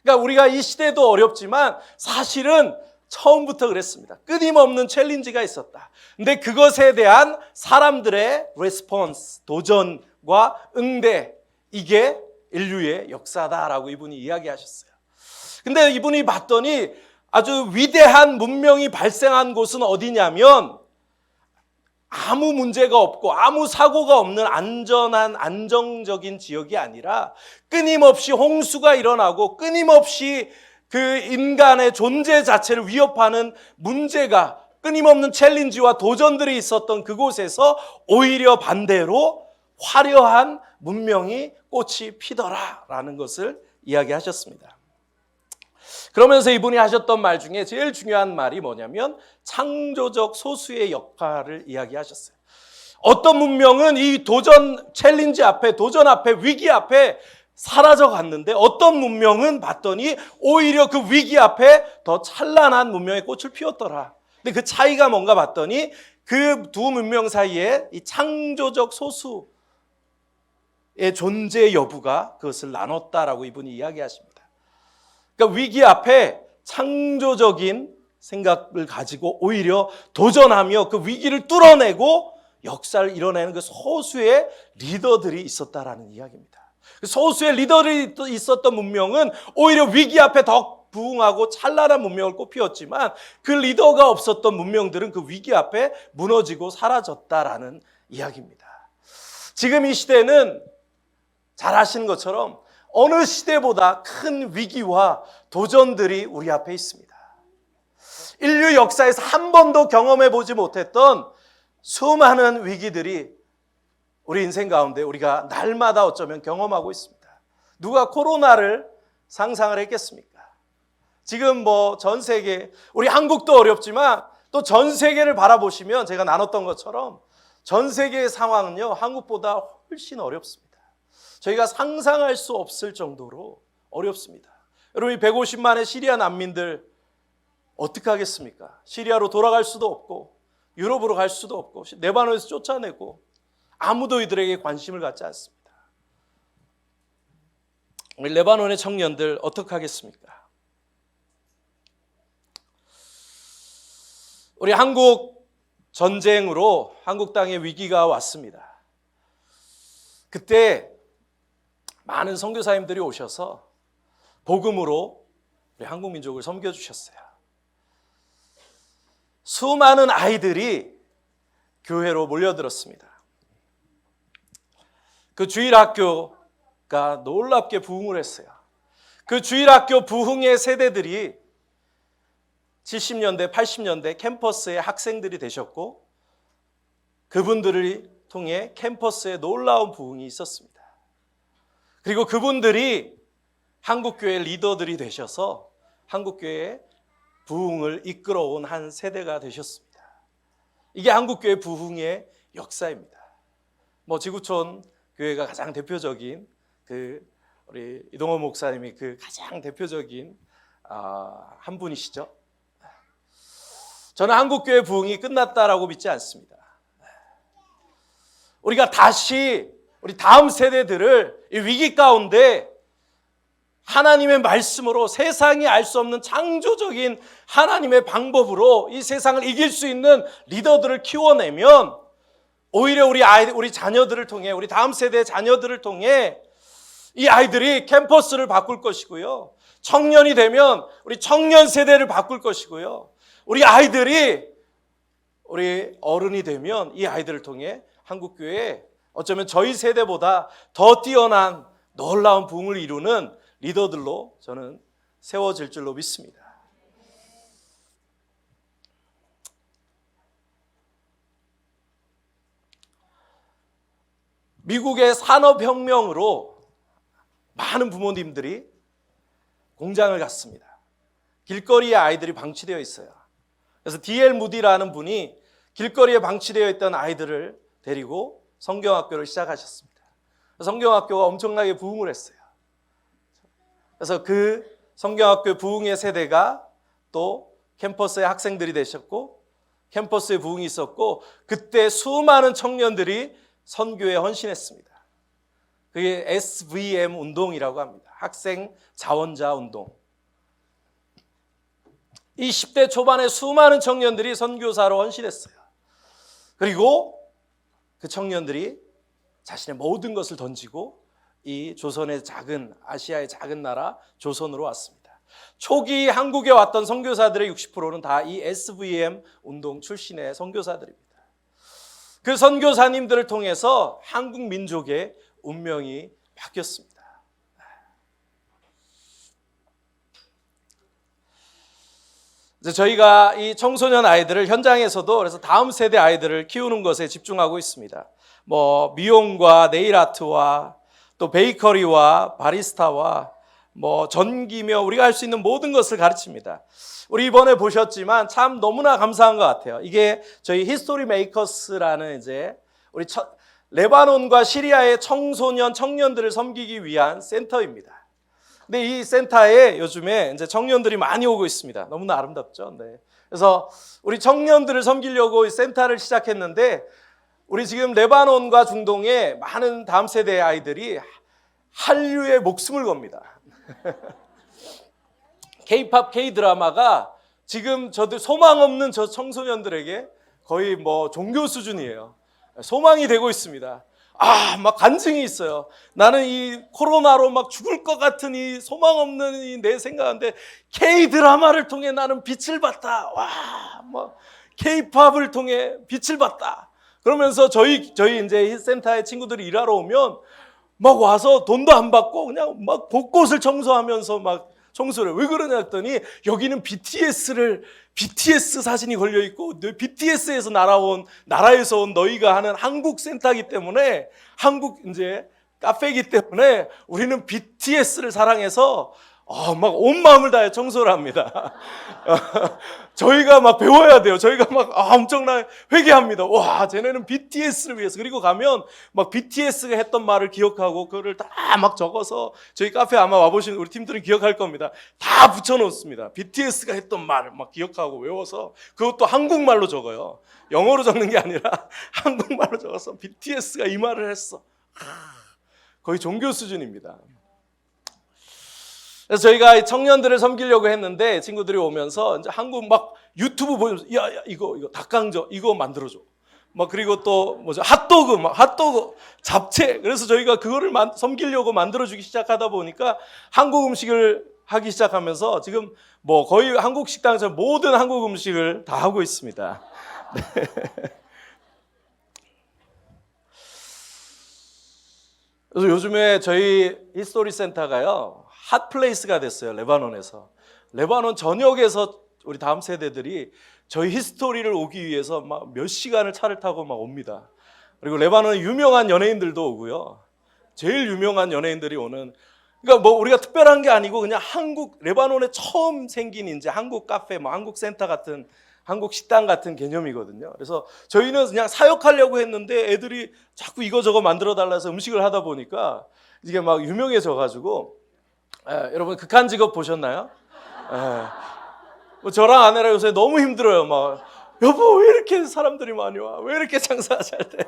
그러니까 우리가 이 시대도 어렵지만 사실은 처음부터 그랬습니다. 끊임없는 챌린지가 있었다. 근데 그것에 대한 사람들의 레스폰스, 도전과 응대, 이게 인류의 역사다라고 이분이 이야기하셨어요. 근데 이분이 봤더니 아주 위대한 문명이 발생한 곳은 어디냐면 아무 문제가 없고 아무 사고가 없는 안정적인 지역이 아니라 끊임없이 홍수가 일어나고 끊임없이 그 인간의 존재 자체를 위협하는 문제가, 끊임없는 챌린지와 도전들이 있었던 그곳에서 오히려 반대로 화려한 문명이 꽃이 피더라라는 것을 이야기하셨습니다. 그러면서 이분이 하셨던 말 중에 제일 중요한 말이 뭐냐면 창조적 소수의 역할을 이야기하셨어요. 어떤 문명은 이 도전 챌린지 앞에, 도전 앞에, 위기 앞에 사라져 갔는데 어떤 문명은 봤더니 오히려 그 위기 앞에 더 찬란한 문명의 꽃을 피웠더라. 근데 그 차이가 뭔가 봤더니 그 두 문명 사이에 이 창조적 소수의 존재 여부가 그것을 나눴다라고 이분이 이야기하십니다. 그러니까 위기 앞에 창조적인 생각을 가지고 오히려 도전하며 그 위기를 뚫어내고 역사를 이뤄내는 그 소수의 리더들이 있었다라는 이야기입니다. 그 소수의 리더들이 있었던 문명은 오히려 위기 앞에 더 부흥하고 찬란한 문명을 꽃피웠지만 그 리더가 없었던 문명들은 그 위기 앞에 무너지고 사라졌다라는 이야기입니다. 지금 이 시대는 잘 아시는 것처럼 어느 시대보다 큰 위기와 도전들이 우리 앞에 있습니다. 인류 역사에서 한 번도 경험해 보지 못했던 수많은 위기들이 우리 인생 가운데 우리가 날마다 어쩌면 경험하고 있습니다. 누가 코로나를 상상을 했겠습니까? 지금 전 세계, 우리 한국도 어렵지만 또 전 세계를 바라보시면 제가 나눴던 것처럼 전 세계의 상황은요, 한국보다 훨씬 어렵습니다. 저희가 상상할 수 없을 정도로 어렵습니다. 여러분, 이 150만의 시리아 난민들 어떻게 하겠습니까? 시리아로 돌아갈 수도 없고 유럽으로 갈 수도 없고 레바논에서 쫓아내고 아무도 이들에게 관심을 갖지 않습니다. 우리 레바논의 청년들 어떻게 하겠습니까? 우리 한국 전쟁으로 한국 땅에 위기가 왔습니다. 그때 많은 선교사님들이 오셔서 복음으로 우리 한국 민족을 섬겨주셨어요. 수많은 아이들이 교회로 몰려들었습니다. 그 주일학교가 놀랍게 부흥을 했어요. 그 주일학교 부흥의 세대들이 70년대, 80년대 캠퍼스의 학생들이 되셨고 그분들을 통해 캠퍼스에 놀라운 부흥이 있었습니다. 그리고 그분들이 한국교회 리더들이 되셔서 한국교회의 부흥을 이끌어온 한 세대가 되셨습니다. 이게 한국교회 부흥의 역사입니다. 지구촌 교회가 가장 대표적인 우리 이동호 목사님이 가장 대표적인 한 분이시죠. 저는 한국교회 부흥이 끝났다라고 믿지 않습니다. 우리가 다시 우리 다음 세대들을 이 위기 가운데 하나님의 말씀으로 세상이 알 수 없는 창조적인 하나님의 방법으로 이 세상을 이길 수 있는 리더들을 키워내면 오히려 우리 자녀들을 통해 우리 다음 세대의 자녀들을 통해 이 아이들이 캠퍼스를 바꿀 것이고요. 청년이 되면 우리 청년 세대를 바꿀 것이고요. 우리 아이들이 우리 어른이 되면 이 아이들을 통해 한국교회에 어쩌면 저희 세대보다 더 뛰어난 놀라운 부흥을 이루는 리더들로 저는 세워질 줄로 믿습니다. 미국의 산업혁명으로 많은 부모님들이 공장을 갔습니다. 길거리에 아이들이 방치되어 있어요. 그래서 D.L. 무디라는 분이 길거리에 방치되어 있던 아이들을 데리고 성경학교를 시작하셨습니다. 성경학교가 엄청나게 부흥을 했어요. 그래서 그 성경학교 부흥의 세대가 또 캠퍼스의 학생들이 되셨고 캠퍼스에 부흥이 있었고 그때 수많은 청년들이 선교에 헌신했습니다. 그게 SVM 운동이라고 합니다. 학생 자원자 운동. 이 10대 초반에 수많은 청년들이 선교사로 헌신했어요. 그리고 그 청년들이 자신의 모든 것을 던지고 이 조선의 아시아의 작은 나라 조선으로 왔습니다. 초기 한국에 왔던 선교사들의 60%는 다 이 SVM 운동 출신의 선교사들입니다. 그 선교사님들을 통해서 한국 민족의 운명이 바뀌었습니다. 이제 저희가 이 청소년 아이들을 현장에서도 그래서 다음 세대 아이들을 키우는 것에 집중하고 있습니다. 미용과 네일 아트와 또 베이커리와 바리스타와 전기며 우리가 할 수 있는 모든 것을 가르칩니다. 우리 이번에 보셨지만 참 너무나 감사한 것 같아요. 이게 저희 히스토리 메이커스라는 이제 우리 레바논과 시리아의 청년들을 섬기기 위한 센터입니다. 근데 이 센터에 요즘에 이제 청년들이 많이 오고 있습니다. 너무나 아름답죠. 네. 그래서 우리 청년들을 섬기려고 이 센터를 시작했는데 우리 지금 레바논과 중동의 많은 다음 세대의 아이들이 한류에 목숨을 겁니다. K-팝, K-드라마가 지금 저들 소망 없는 저 청소년들에게 거의 종교 수준이에요. 소망이 되고 있습니다. 막 간증이 있어요. 나는 이 코로나로 막 죽을 것 같은 이 소망 없는 이 내 생각인데 K-드라마를 통해 나는 빛을 봤다. K-팝을 통해 빛을 봤다. 그러면서 저희 이제 센터에 친구들이 일하러 오면 막 와서 돈도 안 받고 그냥 막 곳곳을 청소하면서 막 청소를 왜 그러냐 했더니 여기는 BTS 사진이 걸려 있고 BTS에서 나라에서 온 너희가 하는 한국 센터이기 때문에 한국 이제 카페이기 때문에 우리는 BTS를 사랑해서 막 온 마음을 다해 청소를 합니다. 저희가 막 배워야 돼요. 저희가 막 엄청나게 회개합니다. 와, 쟤네는 BTS를 위해서. 그리고 가면 막 BTS가 했던 말을 기억하고 그거를 다 막 적어서 저희 카페 아마 와보시는 우리 팀들은 기억할 겁니다. 다 붙여놓습니다. BTS가 했던 말을 막 기억하고 외워서 그것도 한국말로 적어요. 영어로 적는 게 아니라 한국말로 적어서 BTS가 이 말을 했어. 거의 종교 수준입니다. 그래서 저희가 청년들을 섬기려고 했는데 친구들이 오면서 이제 한국 막 유튜브 보면서 야 이거 닭강정 이거 만들어줘. 막 그리고 또 뭐죠? 핫도그, 잡채. 그래서 저희가 그거를 섬기려고 만들어주기 시작하다 보니까 한국 음식을 하기 시작하면서 지금 뭐 거의 한국 식당에서 모든 한국 음식을 다 하고 있습니다. 그래서 요즘에 저희 히스토리 센터가요, 핫플레이스가 됐어요. 레바논에서. 레바논 전역에서 우리 다음 세대들이 저희 히스토리를 오기 위해서 막 몇 시간을 차를 타고 막 옵니다. 그리고 레바논 유명한 연예인들도 오고요. 제일 유명한 연예인들이 오는, 그러니까 뭐 우리가 특별한 게 아니고 그냥 레바논에 처음 생긴 이제 한국 카페, 뭐 한국 센터 같은, 한국 식당 같은 개념이거든요. 그래서 저희는 그냥 사역하려고 했는데 애들이 자꾸 이거저거 만들어 달라서 음식을 하다 보니까 이게 막 유명해져 가지고, 여러분 극한직업 보셨나요? 뭐 저랑 아내랑 요새 너무 힘들어요. 막 여보 왜 이렇게 사람들이 많이 와? 왜 이렇게 장사가 잘 돼?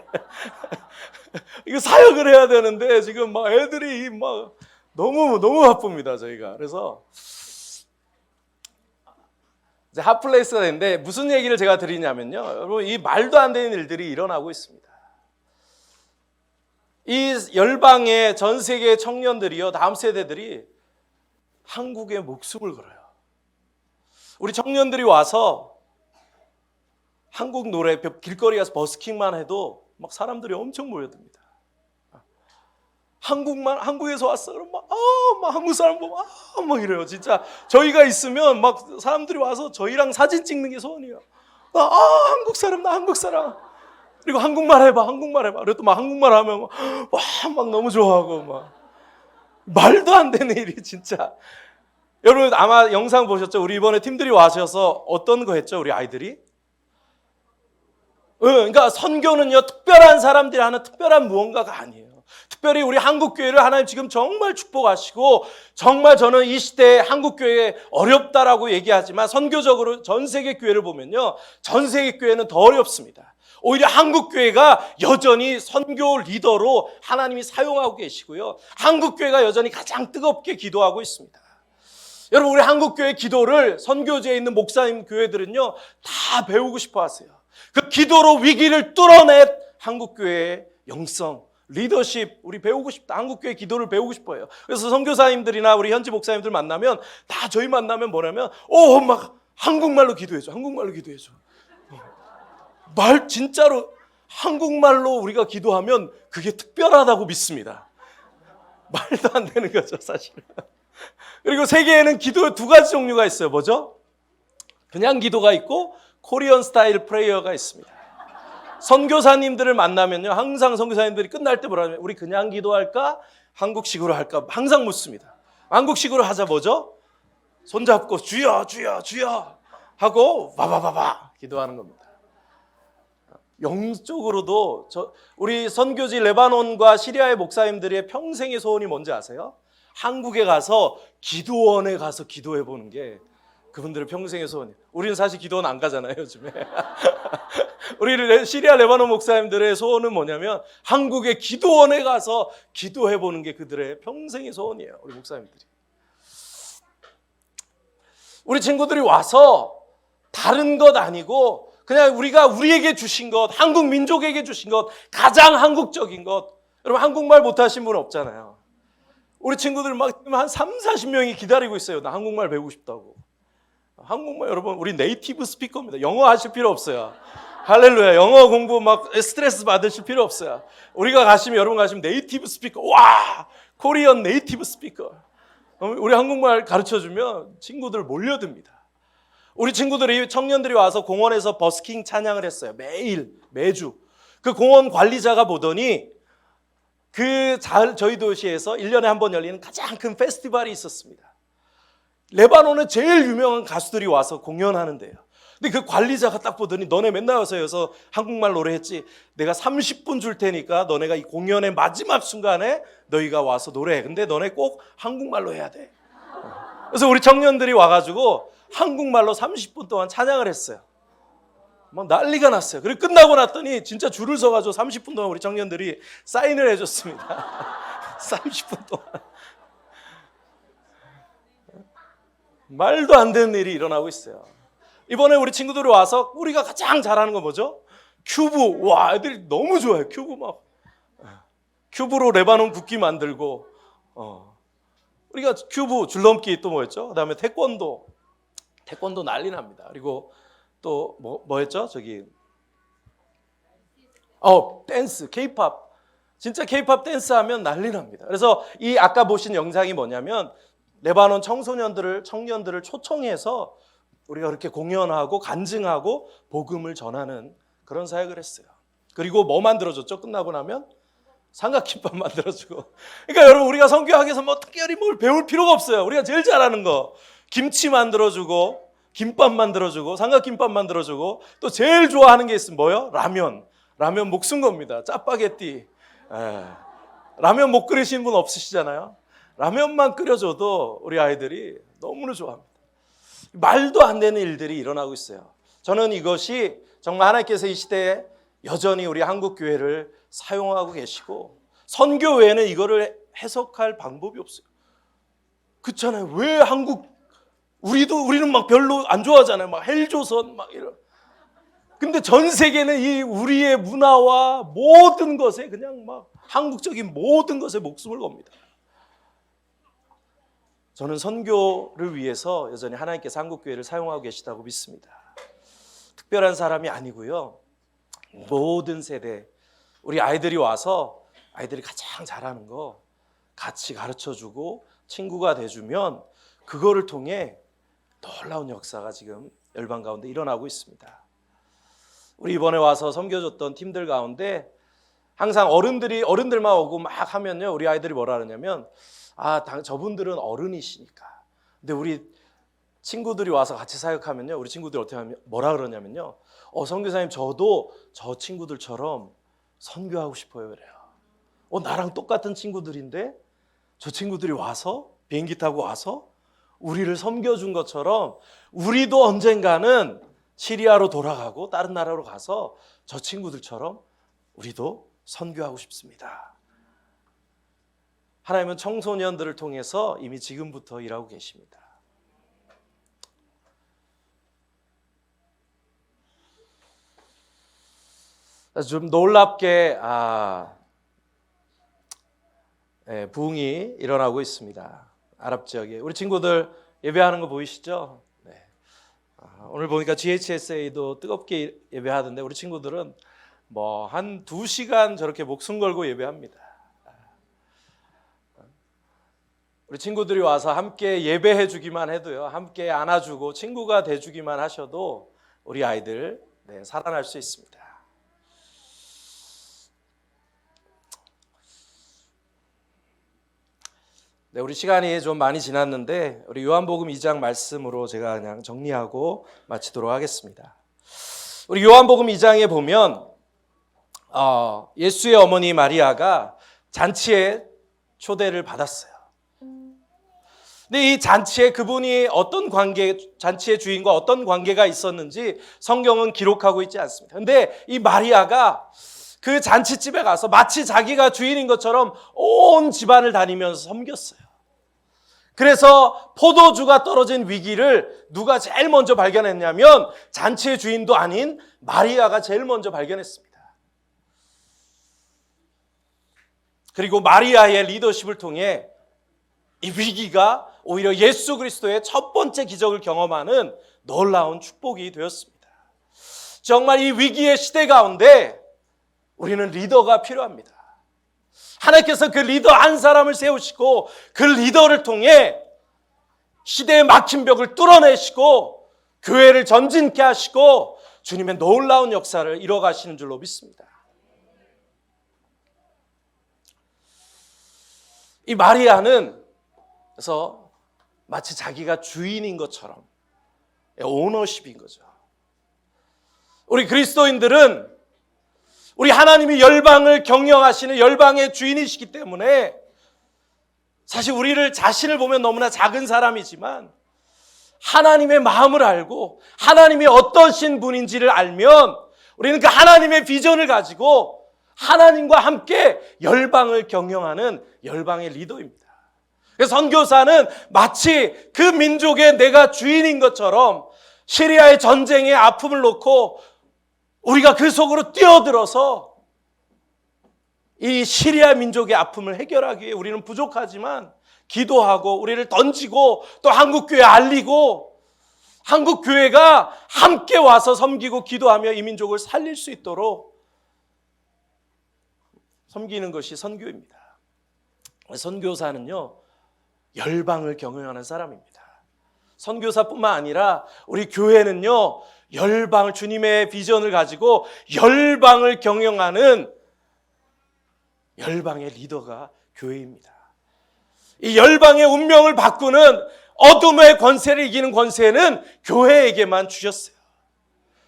이거 사역을 해야 되는데 지금 막 애들이 막 너무 바쁩니다 저희가. 그래서 이제 핫플레이스가 됐는데 무슨 얘기를 제가 드리냐면요, 여러분 이 말도 안 되는 일들이 일어나고 있습니다. 이 열방의 전 세계 청년들이요, 다음 세대들이 한국에 목숨을 걸어요. 우리 청년들이 와서 한국 노래 길거리 가서 버스킹만 해도 막 사람들이 엄청 모여듭니다. 한국에서 왔어. 그럼 막 한국 사람 보면 막 이래요. 진짜 저희가 있으면 막 사람들이 와서 저희랑 사진 찍는 게 소원이에요. 나 한국 사람. 그리고 한국말 해봐. 그리고 또 막 한국말 하면 막 너무 좋아하고 막 말도 안 되는 일이 진짜. 여러분 아마 영상 보셨죠? 우리 이번에 팀들이 와셔서 어떤 거 했죠? 우리 아이들이? 그러니까 선교는요, 특별한 사람들이 하는 특별한 무언가가 아니에요. 특별히 우리 한국교회를 하나님 지금 정말 축복하시고, 정말 저는 이 시대에 한국교회 어렵다라고 얘기하지만 선교적으로 전 세계 교회를 보면요, 전 세계 교회는 더 어렵습니다. 오히려 한국교회가 여전히 선교 리더로 하나님이 사용하고 계시고요, 한국교회가 여전히 가장 뜨겁게 기도하고 있습니다. 여러분 우리 한국교회 기도를 선교지에 있는 목사님 교회들은요 다 배우고 싶어 하세요. 그 기도로 위기를 뚫어낸 한국교회의 영성, 리더십, 우리 배우고 싶다. 한국교회 기도를 배우고 싶어요. 그래서 선교사님들이나 우리 현지 목사님들 만나면 다 저희 만나면 뭐냐면 막 한국말로 기도해줘. 말 진짜로 한국말로 우리가 기도하면 그게 특별하다고 믿습니다. 말도 안 되는 거죠 사실은. 그리고 세계에는 기도 두 가지 종류가 있어요. 뭐죠? 그냥 기도가 있고 코리안 스타일 프레이어가 있습니다. 선교사님들을 만나면요, 항상 선교사님들이 끝날 때 뭐라면 우리 그냥 기도할까? 한국식으로 할까? 항상 묻습니다. 한국식으로 하자 뭐죠? 손잡고 주여 하고 바바바바 기도하는 겁니다. 영적으로도 우리 선교지 레바논과 시리아의 목사님들의 평생의 소원이 뭔지 아세요? 한국에 가서 기도원에 가서 기도해 보는 게 그분들의 평생의 소원이에요. 우리는 사실 기도원 안 가잖아요 요즘에. 우리 시리아 레바논 목사님들의 소원은 뭐냐면 한국의 기도원에 가서 기도해 보는 게 그들의 평생의 소원이에요. 우리 목사님들이. 우리 친구들이 와서 다른 것 아니고 그냥 우리에게 주신 것, 한국 민족에게 주신 것, 가장 한국적인 것. 여러분 한국말 못하신 분 없잖아요. 우리 친구들 막 한 30-40명이 기다리고 있어요. 나 한국말 배우고 싶다고. 한국말 여러분 우리 네이티브 스피커입니다. 영어 하실 필요 없어요. 할렐루야. 영어 공부 막 스트레스 받으실 필요 없어요. 여러분 가시면 네이티브 스피커. 와! 코리안 네이티브 스피커. 우리 한국말 가르쳐주면 친구들 몰려듭니다. 우리 청년들이 와서 공원에서 버스킹 찬양을 했어요. 매주. 그 공원 관리자가 보더니 저희 도시에서 1년에 한 번 열리는 가장 큰 페스티벌이 있었습니다. 레바논에 제일 유명한 가수들이 와서 공연하는데요. 근데 그 관리자가 딱 보더니 너네 맨날 와서 한국말 노래했지? 내가 30분 줄 테니까 너네가 이 공연의 마지막 순간에 너희가 와서 노래해. 근데 너네 꼭 한국말로 해야 돼. 그래서 우리 청년들이 와가지고 한국말로 30분 동안 찬양을 했어요. 막 난리가 났어요. 그리고 끝나고 났더니 진짜 줄을 서가지고 30분 동안 우리 청년들이 사인을 해줬습니다. 30분 동안. 말도 안 되는 일이 일어나고 있어요. 이번에 우리 친구들이 와서 우리가 가장 잘하는 건 뭐죠? 큐브, 와, 애들이 너무 좋아해. 큐브 막. 큐브로 레바논 국기 만들고, 우리가 큐브, 줄넘기 또 뭐였죠? 그 다음에 태권도 난리 납니다. 그리고 또 뭐였죠? 저기, 댄스, 케이팝. 진짜 케이팝 댄스 하면 난리 납니다. 그래서 이 아까 보신 영상이 뭐냐면, 레바논 청년들을 초청해서 우리가 그렇게 공연하고 간증하고 복음을 전하는 그런 사역을 했어요. 그리고 뭐 만들어줬죠? 끝나고 나면 삼각김밥 만들어주고. 그러니까 여러분, 우리가 선교하기 위해서 뭐 특별히 뭘 배울 필요가 없어요. 우리가 제일 잘하는 거 김치 만들어주고, 김밥 만들어주고, 삼각김밥 만들어주고, 또 제일 좋아하는 게 있으면 뭐요? 라면 목 쓴 겁니다. 짜파게티. 라면 못 끓이시는 분 없으시잖아요. 라면만 끓여줘도 우리 아이들이 너무나 좋아합니다. 말도 안 되는 일들이 일어나고 있어요. 저는 이것이 정말 하나님께서 이 시대에 여전히 우리 한국 교회를 사용하고 계시고, 선교 외에는 이거를 해석할 방법이 없어요. 그렇잖아요. 왜 우리는 막 별로 안 좋아하잖아요. 막 헬조선 막 이런. 근데 전 세계는 이 우리의 문화와 모든 것에, 그냥 막 한국적인 모든 것에 목숨을 겁니다. 저는 선교를 위해서 여전히 하나님께서 한국교회를 사용하고 계시다고 믿습니다. 특별한 사람이 아니고요. 모든 세대, 우리 아이들이 와서 아이들이 가장 잘하는 거 같이 가르쳐주고 친구가 돼주면 그거를 통해 놀라운 역사가 지금 열방 가운데 일어나고 있습니다. 우리 이번에 와서 섬겨줬던 팀들 가운데 항상 어른들만 오고 막 하면요, 우리 아이들이 뭐라 그러냐면, 저분들은 어른이시니까. 근데 우리 친구들이 와서 같이 사역하면요, 우리 친구들이 어떻게 하면 뭐라 그러냐면요, 선교사님, 저도 저 친구들처럼 선교하고 싶어요. 그래요. 나랑 똑같은 친구들인데 저 친구들이 와서 비행기 타고 와서 우리를 섬겨준 것처럼 우리도 언젠가는 시리아로 돌아가고 다른 나라로 가서 저 친구들처럼 우리도 선교하고 싶습니다. 하나님은 청소년들을 통해서 이미 지금부터 일하고 계십니다. 좀 놀랍게 부흥이 일어나고 있습니다. 아랍 지역에. 우리 친구들 예배하는 거 보이시죠? 네. 오늘 보니까 GHSA도 뜨겁게 예배하던데 우리 친구들은 뭐 한 2시간 저렇게 목숨 걸고 예배합니다. 우리 친구들이 와서 함께 예배해 주기만 해도요, 함께 안아주고 친구가 돼주기만 하셔도 우리 아이들 살아날 수 있습니다. 우리 시간이 좀 많이 지났는데 우리 요한복음 2장 말씀으로 제가 그냥 정리하고 마치도록 하겠습니다. 우리 요한복음 2장에 보면 예수의 어머니 마리아가 잔치에 초대를 받았어요. 근데 이 잔치에 그분이 잔치의 주인과 어떤 관계가 있었는지 성경은 기록하고 있지 않습니다. 근데 이 마리아가 그 잔치집에 가서 마치 자기가 주인인 것처럼 온 집안을 다니면서 섬겼어요. 그래서 포도주가 떨어진 위기를 누가 제일 먼저 발견했냐면 잔치의 주인도 아닌 마리아가 제일 먼저 발견했습니다. 그리고 마리아의 리더십을 통해 이 위기가 오히려 예수 그리스도의 첫 번째 기적을 경험하는 놀라운 축복이 되었습니다. 정말 이 위기의 시대 가운데 우리는 리더가 필요합니다. 하나님께서 그 리더 한 사람을 세우시고 그 리더를 통해 시대의 막힌 벽을 뚫어내시고 교회를 전진케 하시고 주님의 놀라운 역사를 이뤄가시는 줄로 믿습니다. 이 마리아는 그래서 마치 자기가 주인인 것처럼 오너십인 거죠. 우리 그리스도인들은 우리 하나님이 열방을 경영하시는 열방의 주인이시기 때문에 사실 우리를 자신을 보면 너무나 작은 사람이지만 하나님의 마음을 알고 하나님이 어떠신 분인지를 알면 우리는 그 하나님의 비전을 가지고 하나님과 함께 열방을 경영하는 열방의 리더입니다. 그래서 선교사는 마치 그 민족의 내가 주인인 것처럼 시리아의 전쟁의 아픔을 놓고 우리가 그 속으로 뛰어들어서 이 시리아 민족의 아픔을 해결하기 위해 우리는 부족하지만 기도하고 우리를 던지고 또 한국교회 알리고 한국교회가 함께 와서 섬기고 기도하며 이 민족을 살릴 수 있도록 섬기는 것이 선교입니다. 선교사는요, 열방을 경영하는 사람입니다. 선교사뿐만 아니라 우리 교회는요, 열방을, 주님의 비전을 가지고 열방을 경영하는 열방의 리더가 교회입니다. 이 열방의 운명을 바꾸는 어둠의 권세를 이기는 권세는 교회에게만 주셨어요.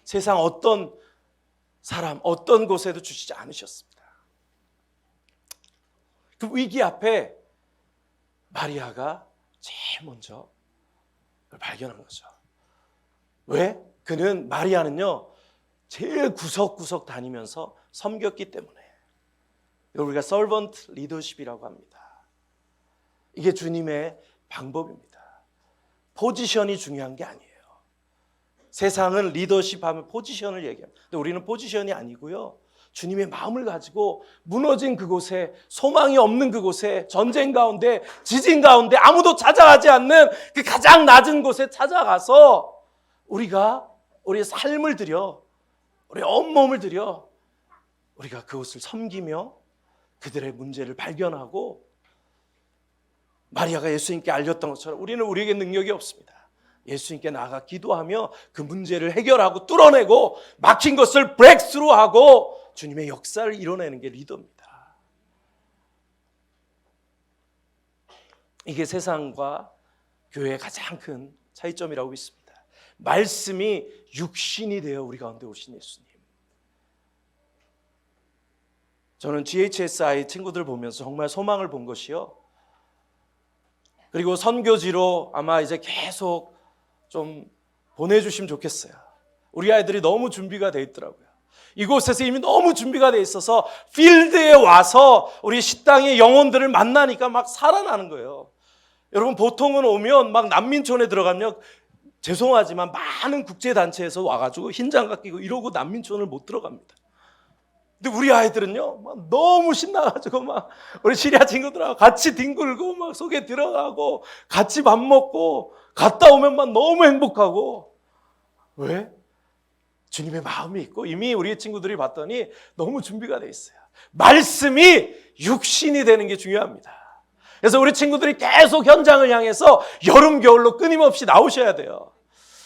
세상 어떤 사람, 어떤 곳에도 주시지 않으셨습니다. 그 위기 앞에 마리아가 제일 먼저 그걸 발견한 거죠. 왜? 마리아는요, 제일 구석구석 다니면서 섬겼기 때문에. 우리가 서번트 리더십이라고 합니다. 이게 주님의 방법입니다. 포지션이 중요한 게 아니에요. 세상은 리더십 하면 포지션을 얘기합니다. 근데 우리는 포지션이 아니고요, 주님의 마음을 가지고 무너진 그곳에, 소망이 없는 그곳에, 전쟁 가운데, 지진 가운데 아무도 찾아가지 않는 그 가장 낮은 곳에 찾아가서 우리가 우리의 삶을 들여, 우리의 온몸을 들여 우리가 그곳을 섬기며 그들의 문제를 발견하고, 마리아가 예수님께 알렸던 것처럼 우리는 우리에게 능력이 없습니다. 예수님께 나아가 기도하며 그 문제를 해결하고 뚫어내고 막힌 것을 브레이크스루하고 주님의 역사를 이뤄내는 게 리더입니다. 이게 세상과 교회의 가장 큰 차이점이라고 믿습니다. 말씀이 육신이 되어 우리 가운데 오신 예수님. 저는 GHSI 친구들 보면서 정말 소망을 본 것이요, 그리고 선교지로 아마 이제 계속 좀 보내주시면 좋겠어요. 우리 아이들이 너무 준비가 돼 있더라고요. 이곳에서 이미 너무 준비가 돼 있어서 필드에 와서 우리 식당의 영혼들을 만나니까 막 살아나는 거예요. 여러분, 보통은 오면 막 난민촌에 들어가면 죄송하지만 많은 국제단체에서 와가지고 흰장갑 끼고 이러고 난민촌을 못 들어갑니다. 근데 우리 아이들은요, 막 너무 신나가지고 막 우리 시리아 친구들하고 같이 뒹굴고 막 속에 들어가고 같이 밥 먹고 갔다 오면 막 너무 행복하고. 왜? 주님의 마음이 있고 이미 우리 친구들이 봤더니 너무 준비가 돼 있어요. 말씀이 육신이 되는 게 중요합니다. 그래서 우리 친구들이 계속 현장을 향해서 여름 겨울로 끊임없이 나오셔야 돼요.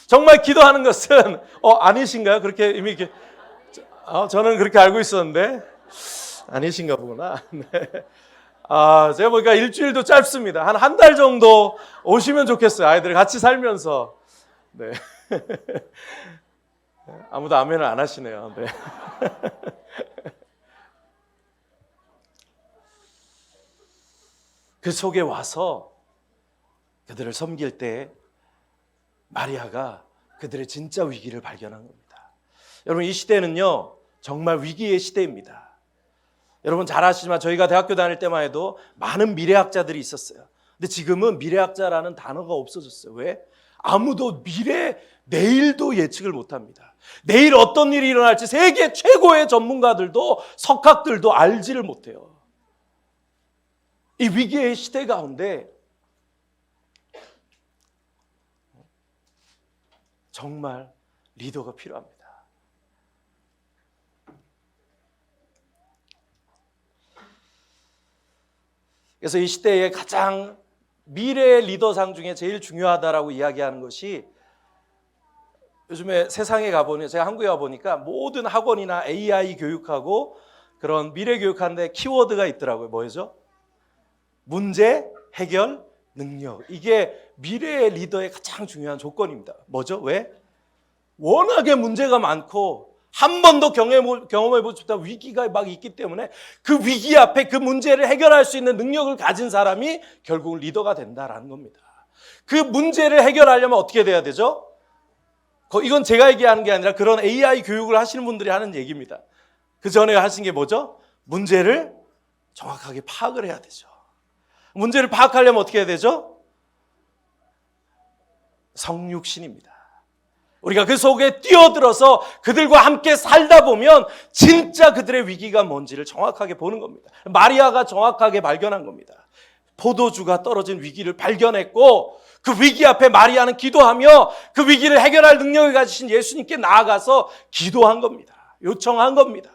정말 기도하는 것은 아니신가요? 그렇게 이미 이렇게 저는 그렇게 알고 있었는데 아니신가 보구나. 네. 제가 보니까 일주일도 짧습니다. 한 달 정도 오시면 좋겠어요. 아이들 같이 살면서. 네. 아무도 아멘을 안 하시네요. 네. 그 속에 와서 그들을 섬길 때 마리아가 그들의 진짜 위기를 발견한 겁니다. 여러분, 이 시대는요, 정말 위기의 시대입니다. 여러분 잘 아시지만 저희가 대학교 다닐 때만 해도 많은 미래학자들이 있었어요. 근데 지금은 미래학자라는 단어가 없어졌어요. 왜? 아무도 내일도 예측을 못합니다. 내일 어떤 일이 일어날지 세계 최고의 전문가들도, 석학들도 알지를 못해요. 이 위기의 시대 가운데 정말 리더가 필요합니다. 그래서 이 시대의 가장 미래의 리더상 중에 제일 중요하다라고 이야기하는 것이, 요즘에 세상에 가보니, 제가 한국에 가보니까 모든 학원이나 AI 교육하고 그런 미래 교육하는데 키워드가 있더라고요. 뭐죠? 문제 해결 능력. 이게 미래의 리더의 가장 중요한 조건입니다. 뭐죠? 왜? 워낙에 문제가 많고 한 번도 경험해보지 못한 위기가 막 있기 때문에 그 위기 앞에 그 문제를 해결할 수 있는 능력을 가진 사람이 결국은 리더가 된다라는 겁니다. 그 문제를 해결하려면 어떻게 돼야 되죠? 이건 제가 얘기하는 게 아니라 그런 AI 교육을 하시는 분들이 하는 얘기입니다. 그 전에 하신 게 뭐죠? 문제를 정확하게 파악을 해야 되죠. 문제를 파악하려면 어떻게 해야 되죠? 성육신입니다. 우리가 그 속에 뛰어들어서 그들과 함께 살다 보면 진짜 그들의 위기가 뭔지를 정확하게 보는 겁니다. 마리아가 정확하게 발견한 겁니다. 포도주가 떨어진 위기를 발견했고 그 위기 앞에 마리아는 기도하며 그 위기를 해결할 능력을 가지신 예수님께 나아가서 기도한 겁니다. 요청한 겁니다.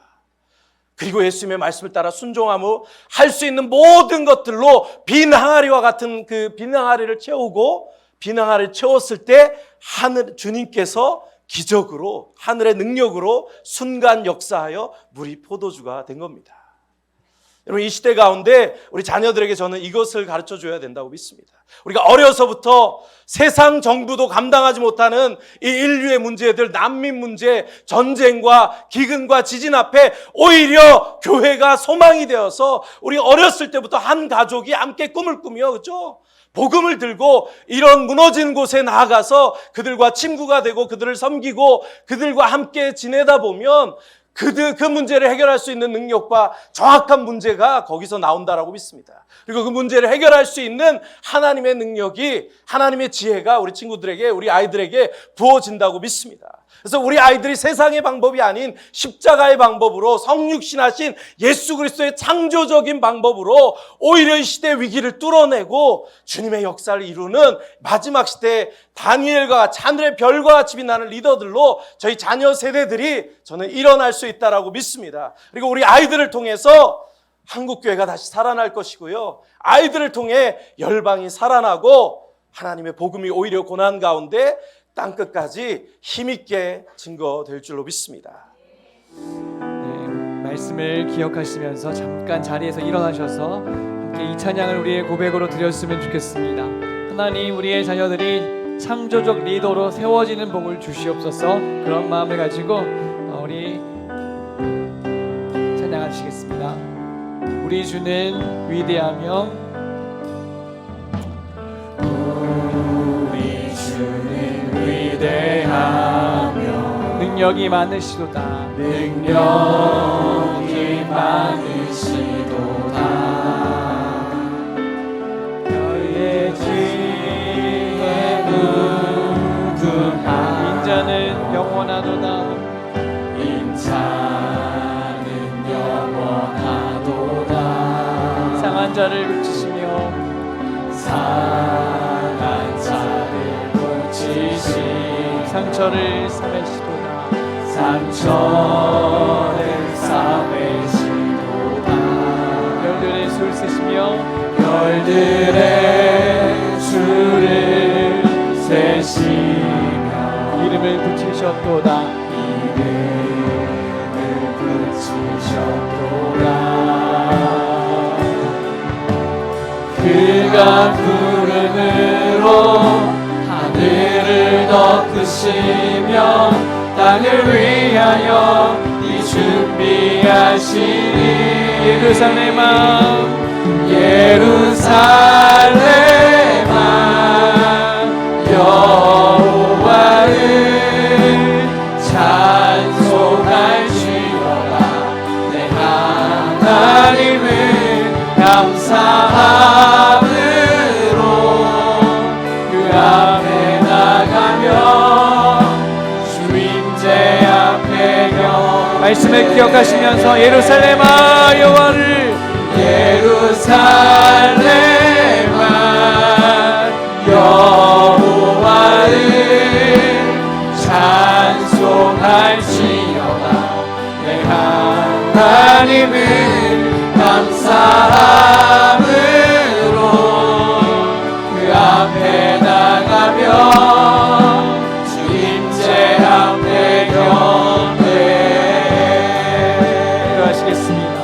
그리고 예수님의 말씀을 따라 순종하며 할 수 있는 모든 것들로 빈 항아리와 같은 그 빈 항아리를 채우고 빈 항아리를 채웠을 때 하늘 주님께서 기적으로 하늘의 능력으로 순간 역사하여 물이 포도주가 된 겁니다. 여러분 이 시대 가운데 우리 자녀들에게 저는 이것을 가르쳐 줘야 된다고 믿습니다. 우리가 어려서부터 세상 정부도 감당하지 못하는 이 인류의 문제들, 난민 문제, 전쟁과 기근과 지진 앞에 오히려 교회가 소망이 되어서 우리 어렸을 때부터 한 가족이 함께 꿈을 꾸며 그렇죠? 복음을 들고 이런 무너진 곳에 나아가서 그들과 친구가 되고 그들을 섬기고 그들과 함께 지내다 보면 그 문제를 해결할 수 있는 능력과 정확한 문제가 거기서 나온다라고 믿습니다. 그리고 그 문제를 해결할 수 있는 하나님의 능력이, 하나님의 지혜가 우리 친구들에게, 우리 아이들에게 부어진다고 믿습니다. 그래서 우리 아이들이 세상의 방법이 아닌 십자가의 방법으로 성육신하신 예수 그리스도의 창조적인 방법으로 오히려 이 시대의 위기를 뚫어내고 주님의 역사를 이루는 마지막 시대에 다니엘과 같이 하늘의 별과 같이 빛나는 리더들로 저희 자녀 세대들이 저는 일어날 수 있다라고 믿습니다. 그리고 우리 아이들을 통해서 한국교회가 다시 살아날 것이고요. 아이들을 통해 열방이 살아나고 하나님의 복음이 오히려 고난 가운데 땅끝까지 힘있게 증거될 줄로 믿습니다. 네, 말씀을 기억하시면서 잠깐 자리에서 일어나셔서 함께 이 찬양을 우리의 고백으로 드렸으면 좋겠습니다. 하나님, 우리의 자녀들이 창조적 리더로 세워지는 복을 주시옵소서. 그런 마음을 가지고 우리 찬양하시겠습니다. 우리 주는 위대하며 위대하며 능력이 많으시도다. 능력이 많으시도다. 너의 지혜 무궁한 인자는 영원하도다. 인자는 영원하도다. 상한 자를 고치시며 상한 자를 고치시 상처를 싸매시도다. 상처를 싸매시도다. 별들의 술 세시며 별들의 수를 세시며 이름을 붙이셨도다. 이름을 붙이셨도다. 그가 구름으로 하늘을 덮으시며 땅을 위하여 이 준비하시니 예루살렘아 예루살렘아 여호와를 찬송할지어다. 내 하나님을 감사함으로 그 앞에 나가며 주임제 앞에 말씀을 기억하시면서 예루살렘아 여호와를 예루살렘아 여호와를 찬송할지어다. 내 하나님을 감사함으로 그 앞에 나가며 주임제 앞에 경배. 기도하시겠습니다.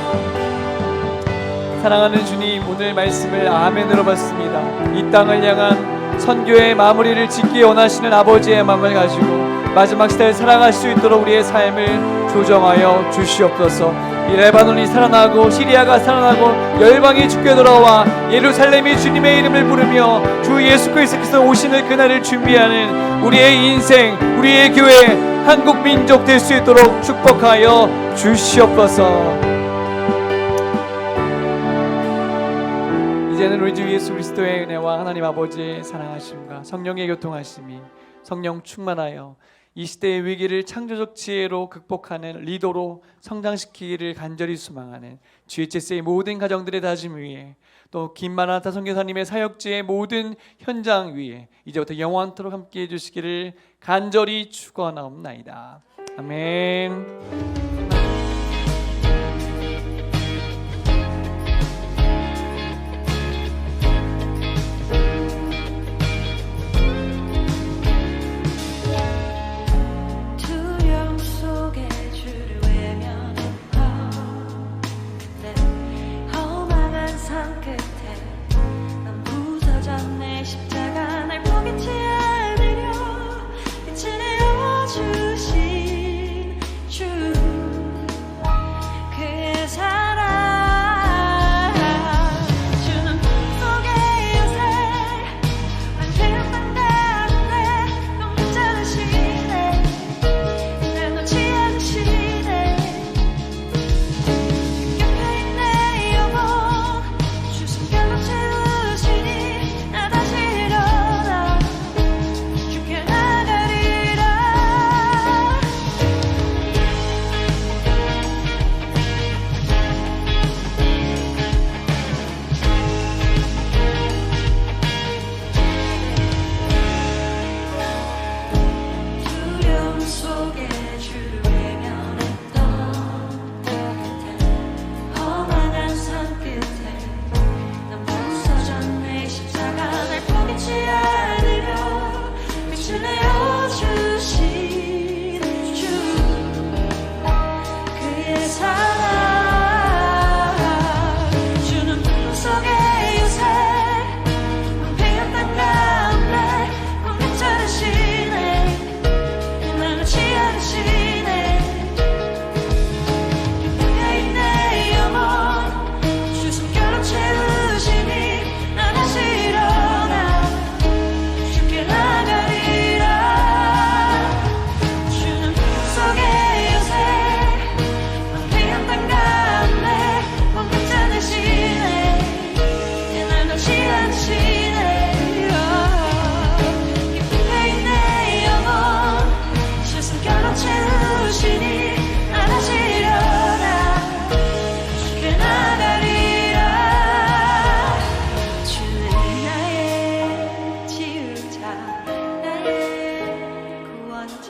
사랑하는 주님, 오늘 말씀을 아멘으로 받습니다. 이 땅을 향한 선교의 마무리를 짓기 원하시는 아버지의 마음을 가지고 마지막 시대를 살아갈 수 있도록 우리의 삶을 조정하여 주시옵소서. 이 레바논이 살아나고 시리아가 살아나고 열방이 주께 돌아와 예루살렘이 주님의 이름을 부르며 주 예수 그리스도께서 오시는 그날을 준비하는 우리의 인생, 우리의 교회, 한국 민족 될 수 있도록 축복하여 주시옵소서. 이제는 우리 주 예수 그리스도의 은혜와 하나님 아버지의 사랑하심과 성령의 교통하심이 성령 충만하여 이 시대의 위기를 창조적 지혜로 극복하는 리더로 성장시키기를 간절히 소망하는 GHS의 모든 가정들의 다짐 위에 또 김만아타 선교사님의 사역지의 모든 현장 위에 이제부터 영원토록 함께해 주시기를 간절히 축원하옵나이다. 아멘. 두려움 속에 주를 외면했던 그때 험한 산 끝에 난 부서졌네. 십자가 날 포기치 않으려 빛을 내어주신 주 그의 사랑 주는 꿈속의 요새 난 괴롭던 가운데 넌 괜찮으시네. 날 놓지 않으시네. 옆에 있네 영원 주 숨결로 채우시니 나 다시 일어나 주께 나가리라. 두려움 속에 주를 외면했던 그때 험한 산 끝에 난 부서졌네. 십자가 날 포기치 않으려 빛을 내어주신 주 그의 사랑 주는 꿈속의 요새 황폐한 땅 가운데 꼭 괜찮으시네. 날 놓지 않으시네. 옆에 있네 영원 주 숨결로 채우시니 나 다시 일어나 주께 나가리라. 주는 꿈속의 요새 황폐한 땅 가운데 꼭 괜찮으시네. 날 놓지 않으시네. 옆에 있네 영원 주 숨결로 채우시니 나 다시 일어나 주께 나가리라. 주는 나의 지우자 나의 구원자